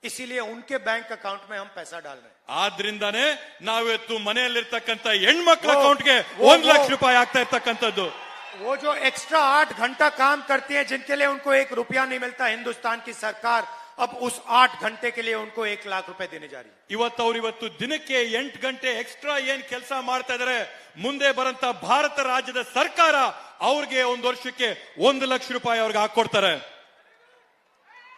इसीलिए उनके बैंक अकाउंट में हम पैसा डाल रहे हैं. ಆದ್ರಿಂದಾನೇ ನಾವಿವತ್ತು ಮನೆಯಲ್ಲಿರ್ತಕ್ಕಂಥ ಹೆಣ್ಮಕ್ಳ ಅಕೌಂಟ್ಗೆ 1,00,000 ರೂಪಾಯಿ ಆಗ್ತಾ ಇರ್ತಕ್ಕಂಥದ್ದು. वो जो एक्स्ट्रा 8 घंटा काम करती है, जिनके लिए उनको 1 रुपया नहीं मिलता, हिंदुस्तान की सरकार अब उस 8 घंटे के लिए उनको 1 लाख रुपए देने जा रही है। ಇವತ್ತು ದಿನಕ್ಕೆ 8 ಗಂಟೆ ಎಕ್ಸ್ಟ್ರಾ ಏನ್ ಕೆಲಸ ಮಾಡ್ತಾ ಇದಾರೆ, ಮುಂದೆ ಬರಂತ ಭಾರತ ರಾಜ್ಯದ ಸರ್ಕಾರ ಅವ್ರಿಗೆ ಒಂದು ವರ್ಷಕ್ಕೆ 1 ಲಕ್ಷ ರೂಪಾಯಿ ಅವ್ರಿಗೆ ಹಾಕೊಡ್ತಾರೆ.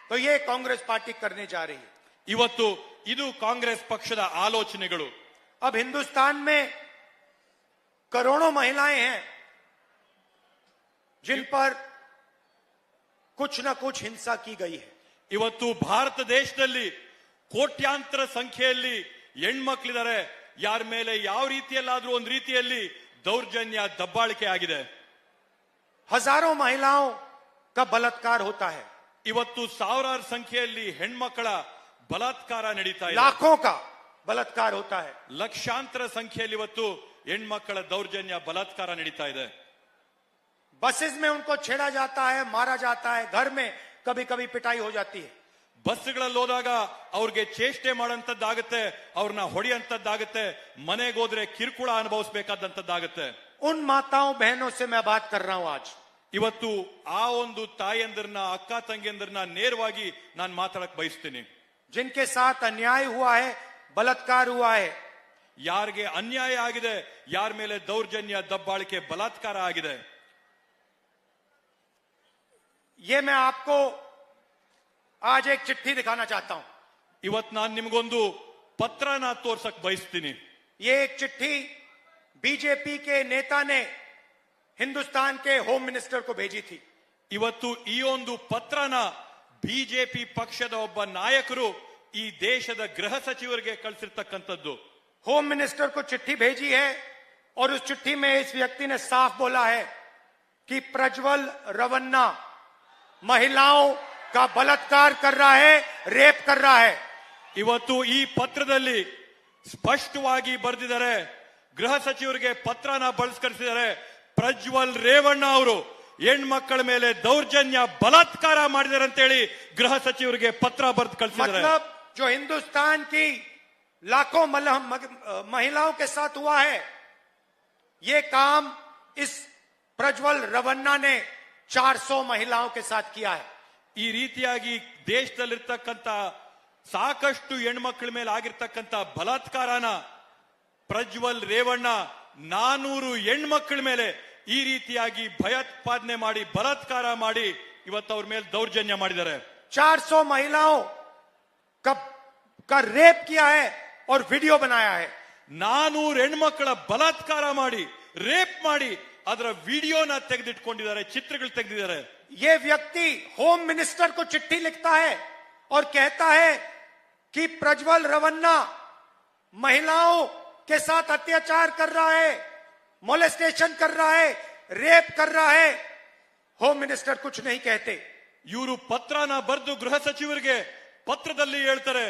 तो ये कांग्रेस पार्टी करने जा रही है। ಇವತ್ತು ಇದು ಕಾಂಗ್ರೆಸ್ ಪಕ್ಷದ ಆಲೋಚನೆಗಳು. अब हिंदुस्तान में करोड़ों महिलाएं हैं जिन पर कुछ न कुछ हिंसा की गई है। ಇವತ್ತು ಭಾರತ ದೇಶದಲ್ಲಿ ಕೋಟ್ಯಾಂತರ ಸಂಖ್ಯೆಯಲ್ಲಿ ಹೆಣ್ಮಕ್ಳಿದ್ದಾರೆ, ಯಾರ ಮೇಲೆ ಯಾವ ರೀತಿಯಲ್ಲಾದ್ರೂ ಒಂದು ರೀತಿಯಲ್ಲಿ ದೌರ್ಜನ್ಯ ದಬ್ಬಾಳಿಕೆ ಆಗಿದೆ. हजारों महिलाओं का बलात्कार होता है, ಇವತ್ತು ಸಾವಿರಾರು ಸಂಖ್ಯೆಯಲ್ಲಿ ಹೆಣ್ಮಕ್ಕಳ ಬಲಾತ್ಕಾರ ನಡೀತಾ ಇದೆ. लाखों का बलात्कार होता है। ಲಕ್ಷಾಂತರ ಸಂಖ್ಯೆಯಲ್ಲಿ ಇವತ್ತು ಹೆಣ್ಮಕ್ಕಳ ದೌರ್ಜನ್ಯ ಬಲಾತ್ಕಾರ ನಡೀತಾ ಇದೆ. बसेस में उनको छेड़ा जाता है, मारा जाता है, घर में कभी कभी पिटाई हो जाती है। ಬಸ್ಗಳಲ್ಲಿ ಹೋದಾಗ ಅವ್ರಿಗೆ ಚೇಷ್ಟೆ ಮಾಡೋಂಥದ್ದಾಗುತ್ತೆ, ಅವ್ರನ್ನ ಹೊಡೆಯಂತದ್ದಾಗುತ್ತೆ, ಮನೆಗೆ ಹೋದ್ರೆ ಕಿರುಕುಳ ಅನುಭವಿಸಬೇಕಾದಂತದ್ದಾಗುತ್ತೆ. उन माताओं बहनों से मैं बात कर रहा हूं आज, ಇವತ್ತು ಆ ಒಂದು ತಾಯಂದಿರನ್ನ, ಅಕ್ಕ ತಂಗಿಯಂದಿರನ್ನ ನೇರವಾಗಿ ನಾನು ಮಾತಾಡಕ್ ಬಯಸ್ತೀನಿ. जिनके साथ अन्याय हुआ है, बलात्कार हुआ है, ಯಾರಿಗೆ ಅನ್ಯಾಯ ಆಗಿದೆ, ಯಾರ ಮೇಲೆ ದೌರ್ಜನ್ಯ ದಬ್ಬಾಳಿಕೆ ಬಲಾತ್ಕಾರ ಆಗಿದೆ, ये मैं आपको आज एक चिट्ठी दिखाना चाहता हूं। ಇವತ್ತು ನಾನು ನಿಮ್ಗೊಂದು ಪತ್ರನ ತೋರ್ಸಕ್ ಬಯಸ್ತೀನಿ. ये एक चिट्ठी बीजेपी के नेता ने हिंदुस्तान के होम मिनिस्टर को भेजी थी। ಇವತ್ತು ಈ ಒಂದು ಪತ್ರನ ಬಿಜೆಪಿ ಪಕ್ಷದ ಒಬ್ಬ ನಾಯಕರು ಈ ದೇಶದ ಗೃಹ ಸಚಿವರಿಗೆ ಕಳಿಸಿರ್ತಕ್ಕಂಥದ್ದು. होम मिनिस्टर को चिट्ठी भेजी है और उस चिट्ठी में इस व्यक्ति ने साफ बोला है कि प्रज्वल रवन्ना महिलाओं का बलात्कार कर रहा है, रेप कर रहा है। ಇವತ್ತು ಈ ಪತ್ರದಲ್ಲಿ ಸ್ಪಷ್ಟವಾಗಿ ಬರೆದಿದ್ದಾರೆ, ಗೃಹ ಸಚಿವರಿಗೆ ಪತ್ರನ ಬಳಸ್ಕರಿಸಿದ್ದಾರೆ. ಪ್ರಜ್ವಲ್ ರೇವಣ್ಣ ಅವರು ಹೆಣ್ಮಕ್ಕಳ ಮೇಲೆ ದೌರ್ಜನ್ಯ ಬಲಾತ್ಕಾರ ಮಾಡಿದ್ದಾರೆ ಅಂತೇಳಿ ಗೃಹ ಸಚಿವರಿಗೆ ಪತ್ರ ಬರೆದು ಕಳಿಸಿದ್ದಾರೆ. मतलब जो हिंदुस्तान की लाखों महिलाओं के साथ हुआ है, ये काम इस प्रज्वल रवन्ना ने 400 महिलाओं के साथ किया है। ಈ ರೀತಿಯಾಗಿ ದೇಶದಲ್ಲಿರ್ತಕ್ಕಂಥ ಸಾಕಷ್ಟು ಹೆಣ್ಮಕ್ಳ ಮೇಲೆ ಆಗಿರ್ತಕ್ಕಂಥ ಬಲಾತ್ಕಾರನ ಪ್ರಜ್ವಲ್ ರೇವಣ್ಣ 400 ಹೆಣ್ಮಕ್ಳ ಮೇಲೆ ಈ ರೀತಿಯಾಗಿ ಭಯೋತ್ಪಾದನೆ ಮಾಡಿ ಬಲಾತ್ಕಾರ ಮಾಡಿ ಇವತ್ತು ಅವ್ರ ಮೇಲೆ ದೌರ್ಜನ್ಯ ಮಾಡಿದ್ದಾರೆ. 400 महिलाओं का रेप किया है और वीडियो बनाया है। 400 ಹೆಣ್ಮಕ್ಕಳ ಬಲಾತ್ಕಾರ ಮಾಡಿ, ರೇಪ್ ಮಾಡಿ ಅದರ ವಿಡಿಯೋನ ತೆಗೆದಿಟ್ಕೊಂಡಿದ್ದಾರೆ, ಚಿತ್ರಗಳು ತೆಗೆದಿದ್ದಾರೆ. ये व्यक्ति होम मिनिस्टर को चिट्ठी लिखता है और कहता है कि प्रज्वल रवन्ना महिलाओं के साथ अत्याचार कर रहा है, मोलेस्टेशन कर रहा है, रेप कर रहा है। होम मिनिस्टर कुछ नहीं कहते। ಇವರು ಪತ್ರನ ಬರೆದು ಗೃಹ ಸಚಿವರಿಗೆ ಪತ್ರದಲ್ಲಿ ಹೇಳ್ತಾರೆ,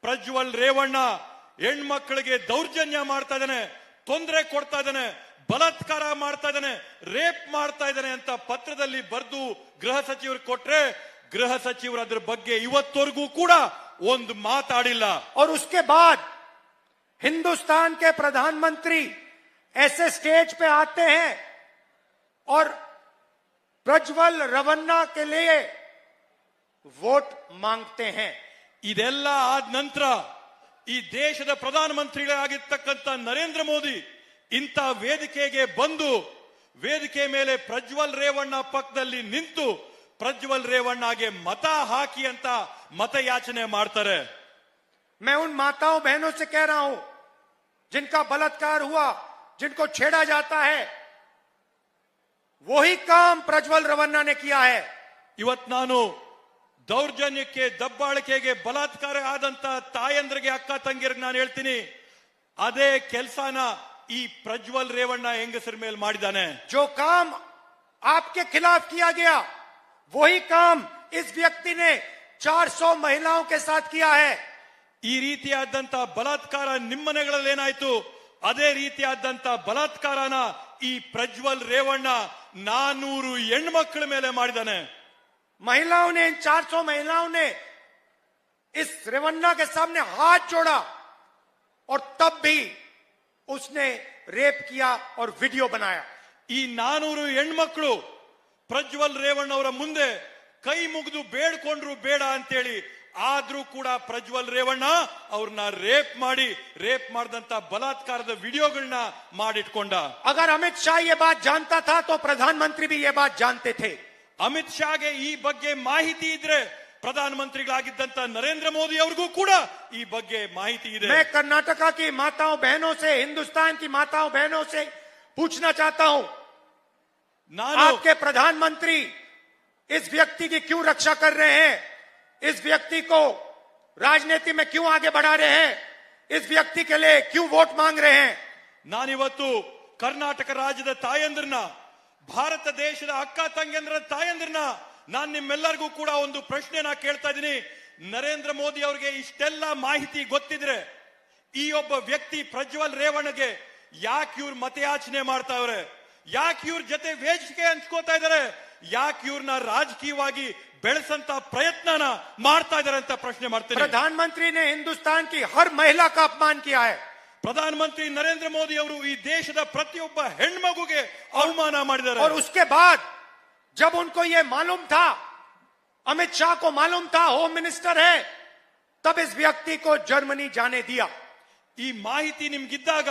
ಪ್ರಜ್ವಲ್ ರೇವಣ್ಣ ಹೆಣ್ಮಕ್ಳಿಗೆ ದೌರ್ಜನ್ಯ ಮಾಡ್ತಾ ಇದ್ದಾನೆ, ತೊಂದರೆ ಕೊಡ್ತಾ ಇದ್ದಾನೆ, ಬಲಾತ್ಕಾರ ಮಾಡ್ತಾ ಇದ್ದಾನೆ, ರೇಪ್ ಮಾಡ್ತಾ ಇದ್ದಾನೆ ಅಂತ ಪತ್ರದಲ್ಲಿ ಬರೆದು ಗೃಹ ಸಚಿವರು ಕೊಟ್ರೆ, ಗೃಹ ಸಚಿವರು ಅದ್ರ ಬಗ್ಗೆ ಇವತ್ತವರೆಗೂ ಕೂಡ ಒಂದು ಮಾತಾಡಿಲ್ಲ. और उसके बाद हिंदुस्तान के प्रधानमंत्री ऐसे स्टेज पे आते हैं और प्रज्वल रवन्ना के लिए वोट मांगते हैं। ಇದೆಲ್ಲ ಆದ ನಂತರ ಈ ದೇಶದ ಪ್ರಧಾನಮಂತ್ರಿಗಳಾಗಿರ್ತಕ್ಕಂಥ ನರೇಂದ್ರ ಮೋದಿ ಇಂಥ ವೇದಿಕೆಗೆ ಬಂದು ವೇದಿಕೆ ಮೇಲೆ ಪ್ರಜ್ವಲ್ ರೇವಣ್ಣ ಪಕ್ಕದಲ್ಲಿ ನಿಂತು ಪ್ರಜ್ವಲ್ ರೇವಣ್ಣಗೆ ಮತ ಹಾಕಿ ಅಂತ ಮತಯಾಚನೆ ಮಾಡ್ತಾರೆ. मैं उन माताओं बहनों से कह रहा हूं जिनका बलात्कार हुआ, जिनको छेड़ा जाता है, वही काम प्रज्वल रवन्ना ने किया है। ಇವತ್ತು ನಾನು ದೌರ್ಜನ್ಯಕ್ಕೆ, ದಬ್ಬಾಳಿಕೆಗೆ, ಬಲಾತ್ಕಾರ ಆದಂತ ತಾಯಂದ್ರಿಗೆ, ಅಕ್ಕ ತಂಗಿರಿಗೆ ನಾನು ಹೇಳ್ತೀನಿ, ಅದೇ ಕೆಲಸನ ಈ ಪ್ರಜ್ವಲ್ ರೇವಣ್ಣ ಹೆಂಗಸರ ಮೇಲೆ ಮಾಡಿದ್ದಾನೆ. जो काम आपके खिलाफ किया गया, वही काम इस व्यक्ति ने 400 महिलाओं के साथ किया है। ಈ ರೀತಿಯಾದಂತ ಬಲಾತ್ಕಾರ ನಿಮ್ಮನೆಗಳಲ್ಲಿ ಏನಾಯ್ತು, ಅದೇ ರೀತಿಯಾದಂತ ಬಲಾತ್ಕಾರನ ಈ ಪ್ರಜ್ವಲ್ ರೇವಣ್ಣ 400 ಹೆಣ್ಮಕ್ಳ ಮೇಲೆ ಮಾಡಿದ್ದಾನೆ. महिलाओं ने, इन 400 महिलाओं ने इस रेवन्ना के सामने हाथ जोड़ा और तब भी उसने रेप किया और वीडियो बनाया। ಈ 400 ಹೆಣ್ಮಕ್ಳು ಪ್ರಜ್ವಲ್ ರೇವಣ್ಣ ಅವರ ಮುಂದೆ ಕೈ ಮುಗಿದು ಬೇಡ್ಕೊಂಡ್ರು ಬೇಡ ಅಂತೇಳಿ ಆದ್ರೂ ಕೂಡ ಪ್ರಜ್ವಲ್ ರೇವಣ್ಣ ಅವ್ರನ್ನ ರೇಪ್ ಮಾಡಿದಂತ ಬಲಾತ್ಕಾರದ ವಿಡಿಯೋಗಳನ್ನ ಮಾಡಿಟ್ಕೊಂಡ. अगर अमित शाह ये बात जानता था तो प्रधानमंत्री भी ये बात जानते थे. ಅಮಿತ್ ಶಾಗೆ ಈ ಬಗ್ಗೆ ಮಾಹಿತಿ ಇದ್ರೆ ಪ್ರಧಾನಮಂತ್ರಿಗಳಾಗಿದ್ದಂತ ನರೇಂದ್ರ ಮೋದಿ ಅವ್ರಿಗೂ ಕೂಡ ಈ ಬಗ್ಗೆ ಮಾಹಿತಿ ಇದೆ. मैं कर्नाटका की माताओं बहनों से, हिंदुस्तान की माताओं बहनों से पूछना चाहता हूं, आपके प्रधानमंत्री इस व्यक्ति की क्यों रक्षा कर रहे हैं? इस व्यक्ति को राजनीति में क्यों आगे बढ़ा रहे हैं? इस व्यक्ति के लिए क्यों वोट मांग रहे हैं? ನಾನಿವತ್ತು ಕರ್ನಾಟಕ ರಾಜ್ಯದ ತಾಯಂದ್ರನ್ನ, ಭಾರತ ದೇಶದ ಅಕ್ಕ ತಂಗಿಯಂದ್ರ ತಾಯಂದ್ರನ್ನ ನಾನು ನಿಮ್ಮೆಲ್ಲರಿಗೂ ಕೂಡ ಒಂದು ಪ್ರಶ್ನೆನ ಕೇಳ್ತಾ ಇದ್ದೀನಿ. ನರೇಂದ್ರ ಮೋದಿ ಅವರಿಗೆ ಇಷ್ಟೆಲ್ಲ ಮಾಹಿತಿ ಗೊತ್ತಿದ್ರೆ ಈ ಒಬ್ಬ ವ್ಯಕ್ತಿ ಪ್ರಜ್ವಲ್ ರೇವಣ್ಣಗೆ ಯಾಕೆ ಇವ್ರು ಮತಯಾಚನೆ ಮಾಡ್ತಾವ್ರೆ? ಯಾಕೆ ಇವ್ರ ಜೊತೆ ವೇದಿಕೆ ಹಂಚ್ಕೋತಾ ಇದಾರೆ? ಯಾಕೆ ಇವ್ರನ್ನ ರಾಜಕೀಯವಾಗಿ ಬೆಳೆಸಂತ ಪ್ರಯತ್ನನ ಮಾಡ್ತಾ ಇದಾರೆ ಅಂತ ಪ್ರಶ್ನೆ ಮಾಡ್ತೀನಿ. प्रधानमंत्री ने हिंदुस्तान की हर महिला का अपमान किया है. ಪ್ರಧಾನಮಂತ್ರಿ ನರೇಂದ್ರ ಮೋದಿ ಅವರು ಈ ದೇಶದ ಪ್ರತಿಯೊಬ್ಬ ಹೆಣ್ಮಗುಗೆ ಅವಮಾನ ಮಾಡಿದ್ದಾರೆ. और उसके बाद जब उनको ये मालूम था, अमित शाह को मालूम था होम मिनिस्टर है, तब इस व्यक्ति को जर्मनी जाने दिया. ಈ ಮಾಹಿತಿ ನಿಮ್ಗಿದ್ದಾಗ,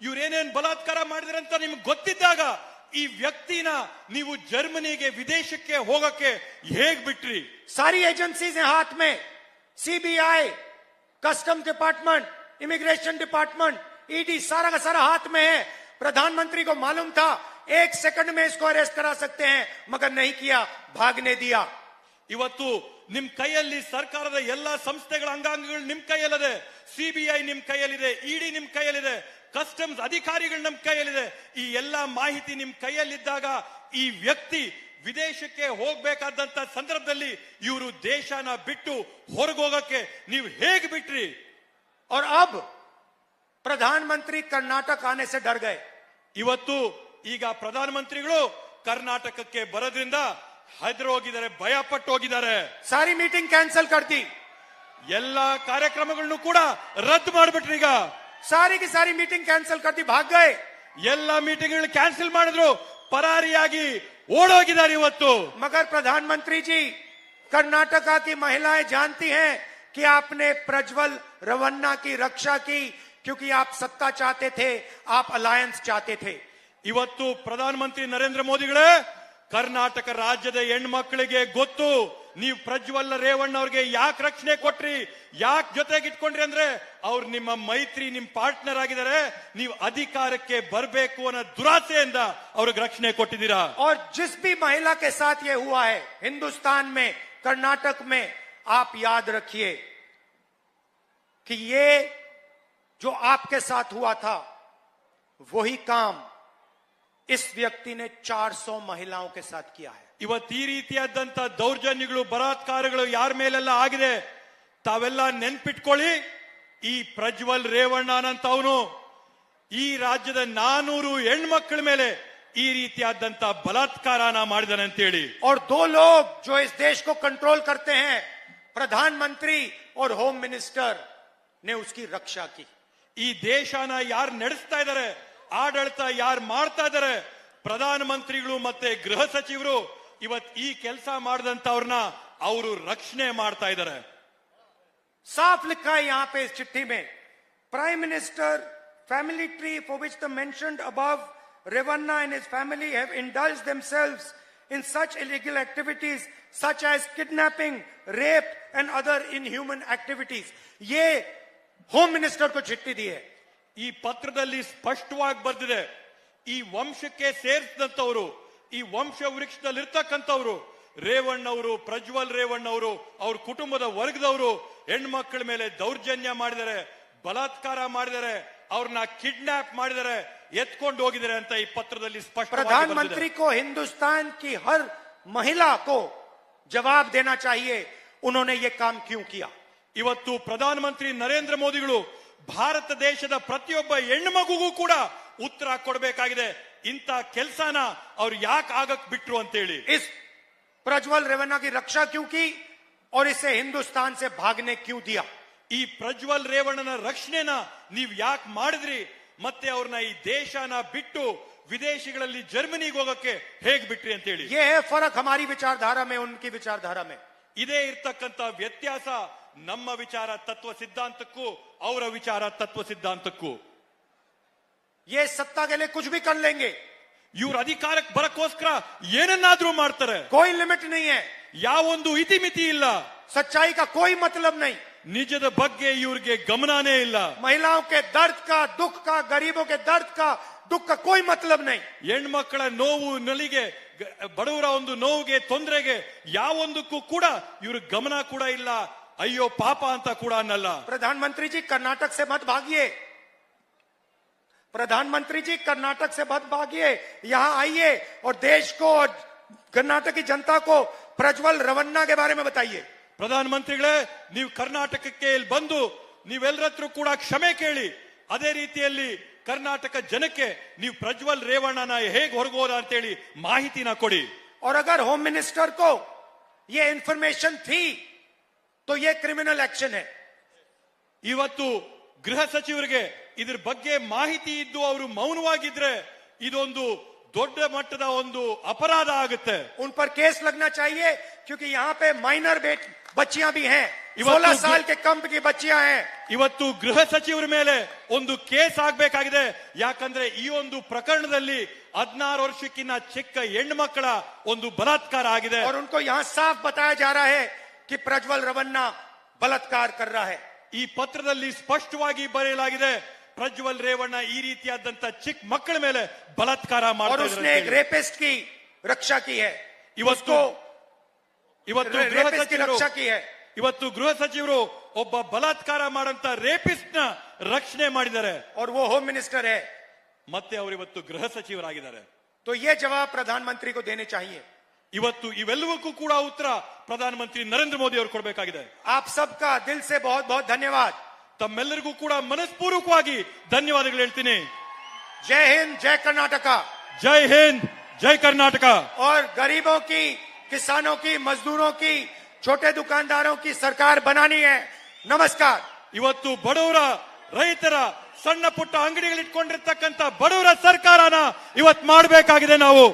ಇವ್ರೇನೇನ್ ಬಲಾತ್ಕಾರ ಮಾಡಿದ್ರೆ ಅಂತ ನಿಮ್ಗೆ ಗೊತ್ತಿದ್ದಾಗ ಈ ವ್ಯಕ್ತಿನ ನೀವು ಜರ್ಮನಿಗೆ ವಿದೇಶಕ್ಕೆ ಹೋಗಕ್ಕೆ ಹೇಗ್ ಬಿಟ್ರಿ? सारी एजेंसीज हैं हाथ में, CBI, custom department, immigration department, ED, सारा का सारा हाथ में है. प्रधानमंत्री को मालूम था 1 सेकंड में इसको अरेस्ट करा सकते हैं, मगर नहीं किया, भागने दिया. ಇವತ್ತು ನಿಮ್ ಕೈಯಲ್ಲಿ ಸರ್ಕಾರದ ಎಲ್ಲಾ ಸಂಸ್ಥೆಗಳ ಅಂಗಾಂಗಗಳು ನಿಮ್ ಕೈಯಲ್ಲಿದೆ. ಸಿಬಿಐ ನಿಮ್ ಕೈಯಲ್ಲಿದೆ, ಇಡಿ ನಿಮ್ ಕೈಯಲ್ಲಿದೆ, ಕಸ್ಟಮ್ಸ್ ಅಧಿಕಾರಿಗಳು ನಮ್ ಕೈಯಲ್ಲಿದೆ. ಈ ಎಲ್ಲಾ ಮಾಹಿತಿ ನಿಮ್ ಕೈಯಲ್ಲಿದ್ದಾಗ ಈ ವ್ಯಕ್ತಿ ವಿದೇಶಕ್ಕೆ ಹೋಗ್ಬೇಕಾದಂತ ಸಂದರ್ಭದಲ್ಲಿ ಇವರು ದೇಶನ ಬಿಟ್ಟು ಹೊರಗೋಗಕ್ಕೆ ನೀವು ಹೇಗೆ ಬಿಟ್ರಿ? और अब प्रधानमंत्री कर्नाटक आने से डर गए. ಇವತ್ತು ಈಗ ಪ್ರಧಾನಮಂತ್ರಿಗಳು ಕರ್ನಾಟಕಕ್ಕೆ ಬರೋದ್ರಿಂದ ಹೆದರಿ ಹೋಗಿದ್ದಾರೆ, ಭಯ ಪಟ್ಟು ಹೋಗಿದ್ದಾರೆ. सारी मीटिंग कैंसिल कर दी, ಎಲ್ಲಾ ಕಾರ್ಯಕ್ರಮಗಳನ್ನು ಕೂಡ ರದ್ದು ಮಾಡಿಬಿಟ್ರಿ. ಈಗ सारी की सारी मीटिंग कैंसिल कर दी, भाग गए. ಎಲ್ಲಾ ಮೀಟಿಂಗ್ ಕ್ಯಾನ್ಸಲ್ ಮಾಡಿದ್ರು, ಪರಾರಿಯಾಗಿ ಓಡೋಗಿದ್ದಾರೆ ಇವತ್ತು. मगर प्रधानमंत्री जी, कर्नाटका की महिलाएं जानती हैं कि आपने प्रज्वल रेवन्ना की रक्षा की क्योंकि आप सत्ता चाहते थे, आप अलायंस चाहते थे. ಇವತ್ತು ಪ್ರಧಾನಮಂತ್ರಿ ನರೇಂದ್ರ ಮೋದಿಗಳೇ, ಕರ್ನಾಟಕ ರಾಜ್ಯದ ಹೆಣ್ಮಕ್ಳಿಗೆ ಗೊತ್ತು ನೀವು ಪ್ರಜ್ವಲ್ ರೇವಣ್ಣ ಅವ್ರಿಗೆ ಯಾಕೆ ರಕ್ಷಣೆ ಕೊಟ್ರಿ, ಯಾಕೆ ಜೊತೆಗೆ ಇಟ್ಕೊಂಡ್ರಿ ಅಂದ್ರೆ ಅವ್ರು ನಿಮ್ಮ ಮೈತ್ರಿ, ನಿಮ್ ಪಾರ್ಟ್ನರ್ ಆಗಿದ್ದಾರೆ. ನೀವು ಅಧಿಕಾರಕ್ಕೆ ಬರಬೇಕು ಅನ್ನೋ ದುರಾಸೆಯಿಂದ ಅವ್ರಿಗೆ ರಕ್ಷಣೆ ಕೊಟ್ಟಿದ್ದೀರಾ. और जिस भी महिला के साथ ये हुआ है हिंदुस्तान में, कर्नाटक में, आप याद रखिए कि ये जो आपके साथ हुआ था वही काम इस व्यक्ति ने 400 महिलाओं के साथ किया है. ಇವತ್ತು ಈ ರೀತಿಯಾದಂತ ದೌರ್ಜನ್ಯಗಳು, ಬಲಾತ್ಕಾರಗಳು ಯಾರ ಮೇಲೆಲ್ಲ ಆಗಿದೆ ತಾವೆಲ್ಲ ನೆನ್ಪಿಟ್ಕೊಳ್ಳಿ. ಈ ಪ್ರಜ್ವಲ್ ರೇವಣ್ಣ ಅಂತವನು ಈ ರಾಜ್ಯದ 400 ಹೆಣ್ಮಕ್ಳ ಮೇಲೆ ಈ ರೀತಿಯಾದಂತ ಬಲಾತ್ಕಾರನ ಮಾಡಿದಾನೆ ಅಂತೇಳಿ. और 2 लोग जो इस देश को कंट्रोल करते हैं, प्रधानमंत्री और होम मिनिस्टर, ने उसकी रक्षा की. ಈ ದೇಶನ ಯಾರು ನಡೆಸ್ತಾ ಇದ್ದಾರೆ, ಆಡಳಿತ ಯಾರು ಮಾಡ್ತಾ ಇದ್ದಾರೆ, ಪ್ರಧಾನಮಂತ್ರಿಗಳು ಮತ್ತೆ ಗೃಹ ಸಚಿವರು ಇವತ್ತು ಈ ಕೆಲಸ ಮಾಡಿದಂತವ್ರನ್ನ ಅವರು ರಕ್ಷಣೆ ಮಾಡ್ತಾ ಇದ್ದಾರೆ. साफ लिखा है यहां पे इस चिट्ठी में, prime minister family tree for which the mentioned above Revanna and his family have indulged themselves in such illegal activities such as kidnapping, rape and other inhuman activities. ये होम मिनिस्टर को चिट्ठी दी है. ಈ ಪತ್ರದಲ್ಲಿ ಸ್ಪಷ್ಟವಾಗಿ ಬರೆದಿದೆ, ಈ ವಂಶಕ್ಕೆ ಸೇರಿಸಿದಂತವರು, ಈ ವಂಶ ವೃಕ್ಷದಲ್ಲಿ ಇರ್ತಕ್ಕಂಥವ್ರು ರೇವಣ್ಣವರು, ಪ್ರಜ್ವಲ್ ರೇವಣ್ಣವರು, ಅವ್ರ ಕುಟುಂಬದ ವರ್ಗದವರು ಹೆಣ್ಮಕ್ಳ ಮೇಲೆ ದೌರ್ಜನ್ಯ ಮಾಡಿದ್ದಾರೆ, ಬಲಾತ್ಕಾರ ಮಾಡಿದ್ದಾರೆ, ಅವ್ರನ್ನ ಕಿಡ್ನಾಪ್ ಮಾಡಿದ್ದಾರೆ, ಎತ್ಕೊಂಡು ಹೋಗಿದ್ದಾರೆ ಅಂತ ಈ ಪತ್ರದಲ್ಲಿ ಸ್ಪಷ್ಟವಾಗಿ ಬರೆದಿದೆ. प्रधानमंत्री को हिंदुस्तान की हर महिला को जवाब देना चाहिए, उन्होंने ये काम क्यों किया. ಇವತ್ತು ಪ್ರಧಾನಮಂತ್ರಿ ನರೇಂದ್ರ ಮೋದಿಗಳು ಭಾರತ ದೇಶದ ಪ್ರತಿಯೊಬ್ಬ ಹೆಣ್ಮಗುಗೂ ಕೂಡ ಉತ್ತರ ಕೊಡಬೇಕಾಗಿದೆ. ಇಂಥ ಕೆಲಸನ ಅವ್ರು ಯಾಕೆ ಆಗಕ್ ಬಿಟ್ರು ಅಂತೇಳಿ. इस प्रज्वल रेवन्ना की रक्षा क्यों की और इसे हिंदुस्तान से भागने क्यों दिया. ಈ ಪ್ರಜ್ವಲ್ ರೇವಣ್ಣನ ರಕ್ಷಣೆನ ನೀವ್ ಯಾಕೆ ಮಾಡಿದ್ರಿ, ಮತ್ತೆ ಅವ್ರನ್ನ ಈ ದೇಶನ ಬಿಟ್ಟು ವಿದೇಶಗಳಲ್ಲಿ ಜರ್ಮನಿಗೆ ಹೋಗಕ್ಕೆ ಹೇಗ್ ಬಿಟ್ರಿ ಅಂತೇಳಿ. ये है फर्क हमारी विचारधारा में, उनकी विचारधारा में. ಇದೇ ಇರ್ತಕ್ಕಂತ ವ್ಯತ್ಯಾಸ ನಮ್ಮ ವಿಚಾರ ತತ್ವ ಸಿದ್ಧಾಂತಕ್ಕೂ ಅವರ ವಿಚಾರ ತತ್ವ ಸಿದ್ಧಾಂತಕ್ಕೂ. ये सत्ता के लिए कुछ भी कर लेंगे, ಇವ್ರ ಅಧಿಕಾರಕ್ಕೆ ಬರಕ್ಕೋಸ್ಕರ ಏನನ್ನಾದ್ರೂ ಮಾಡ್ತಾರೆ. कोई लिमिट नहीं है, ಯಾವೊಂದು ಇತಿಮಿತಿ ಇಲ್ಲ. सच्चाई का कोई मतलब नहीं, ನಿಜದ ಬಗ್ಗೆ ಇವ್ರಿಗೆ ಗಮನನೇ ಇಲ್ಲ. महिलाओं के दर्द का, दुख का, गरीबों के दर्द का, दुख का कोई मतलब नहीं. ಹೆಣ್ಮಕ್ಕಳ ನೋವು, ನಲಿಗೆ, ಬಡವರ ಒಂದು ನೋವಿಗೆ, ತೊಂದರೆಗೆ ಯಾವೊಂದಕ್ಕೂ ಕೂಡ ಇವ್ರ ಗಮನ ಕೂಡ ಇಲ್ಲ. ಅಯ್ಯೋ ಪಾಪ ಅಂತ ಕೂಡ ಅನ್ನಲ್ಲ. प्रधानमंत्री जी कर्नाटक से मत भागिए, प्रधानमंत्री जी कर्नाटक से मत भागिए, यहां आइए और देश को और कर्नाटक की जनता को प्रज्वल रवन्ना के बारे में बताइए. ಪ್ರಧಾನ ಮಂತ್ರಿಗಳೇ, ನೀವು ಕರ್ನಾಟಕಕ್ಕೆ ಇಲ್ಲಿ ಬಂದು ನೀವೆಲ್ಲರ ಹತ್ರ ಕೂಡ ಕ್ಷಮೆ ಕೇಳಿ. ಅದೇ ರೀತಿಯಲ್ಲಿ ಕರ್ನಾಟಕ ಜನಕ್ಕೆ ನೀವು ಪ್ರಜ್ವಲ್ ರೇವಣ್ಣನ ಹೇಗೆ ಹೊರಗೋದ ಅಂತೇಳಿ ಮಾಹಿತಿನ ಕೊಡಿ. और अगर होम मिनिस्टर को ये इंफॉर्मेशन थी तो ये क्रिमिनल एक्शन है. ಇವತ್ತು ಗೃಹ ಸಚಿವರಿಗೆ ಇದ್ರ ಬಗ್ಗೆ ಮಾಹಿತಿ ಇದ್ದು ಅವರು ಮೌನವಾಗಿದ್ರೆ ಇದೊಂದು ದೊಡ್ಡ ಮಟ್ಟದ ಒಂದು ಅಪರಾಧ ಆಗುತ್ತೆ. उन पर केस लगना चाहिए क्योंकि यहाँ पे माइनर बच्चियां भी हैं, इवत्तु 16 साल के कम की बच्चियां हैं. ಇವತ್ತು ಗೃಹ ಸಚಿವರ ಮೇಲೆ ಒಂದು ಕೇಸ್ ಆಗ್ಬೇಕಾಗಿದೆ. ಯಾಕಂದ್ರೆ ಈ ಒಂದು ಪ್ರಕರಣದಲ್ಲಿ 16 ವರ್ಷಕ್ಕಿಂತ ಚಿಕ್ಕ ಹೆಣ್ಮಕ್ಕಳ ಒಂದು ಬಲಾತ್ಕಾರ ಆಗಿದೆ. और उनको यहाँ साफ बताया जा रहा है कि प्रज्वल रवन्ना बलात्कार कर रहा है. ಈ ಪತ್ರದಲ್ಲಿ ಸ್ಪಷ್ಟವಾಗಿ ಬರೆಯಲಾಗಿದೆ, ಪ್ರಜ್ವಲ್ ರೇವಣ್ಣ ಈ ರೀತಿಯಾದಂತ ಚಿಕ್ಕ ಮಕ್ಕಳ ಮೇಲೆ ಬಲಾತ್ಕಾರ और ಮಾಡ್ತಾ उसने एक ಇದ್ದಾರೆ. रेपिस्ट की रक्षा की है. ಇವತ್ತು ಗೃಹ रेपिस्ट की ಸಚಿವರು रक्षा की है. ಇವತ್ತು ಗೃಹ ಸಚಿವರು ಒಬ್ಬ ಬಲಾತ್ಕಾರ ಮಾಡಂತ ರೇಪಿಸ್ಟ್ ನ ರಕ್ಷಣೆ ಮಾಡಿದ್ದಾರೆ. और वो होम मिनिस्टर है. ಮತ್ತೆ ಅವರು ಇವತ್ತು ಗೃಹ ಸಚಿವರಾಗಿದ್ದಾರೆ. तो ये जवाब प्रधानमंत्री को देने चाहिए. ಇವತ್ತು ಇವೆಲ್ಲವಕ್ಕೂ ಕೂಡ ಉತ್ತರ ಪ್ರಧಾನಮಂತ್ರಿ ನರೇಂದ್ರ ಮೋದಿ ಅವರು ಕೊಡಬೇಕಾಗಿದೆ. आप सबका दिल से बहुत बहुत धन्यवाद. ತಮ್ಮೆಲ್ಲರಿಗೂ ಕೂಡ ಮನಸ್ಪೂರ್ವಕವಾಗಿ ಧನ್ಯವಾದಗಳು ಹೇಳ್ತೀನಿ. जय हिंद, जय कर्नाटका. ಜೈ ಹಿಂದ್, ಜೈ ಕರ್ನಾಟಕ. और गरीबों की, किसानों की, मजदूरों की, छोटे दुकानदारों की सरकार बनानी है. नमस्कार. ಇವತ್ತು ಬಡವರ, ರೈತರ, ಸಣ್ಣ ಪುಟ್ಟ ಅಂಗಡಿಗಳಿಟ್ಕೊಂಡಿರ್ತಕ್ಕಂಥ ಬಡವರ ಸರ್ಕಾರನ ಇವತ್ತು ಮಾಡಬೇಕಾಗಿದೆ ನಾವು.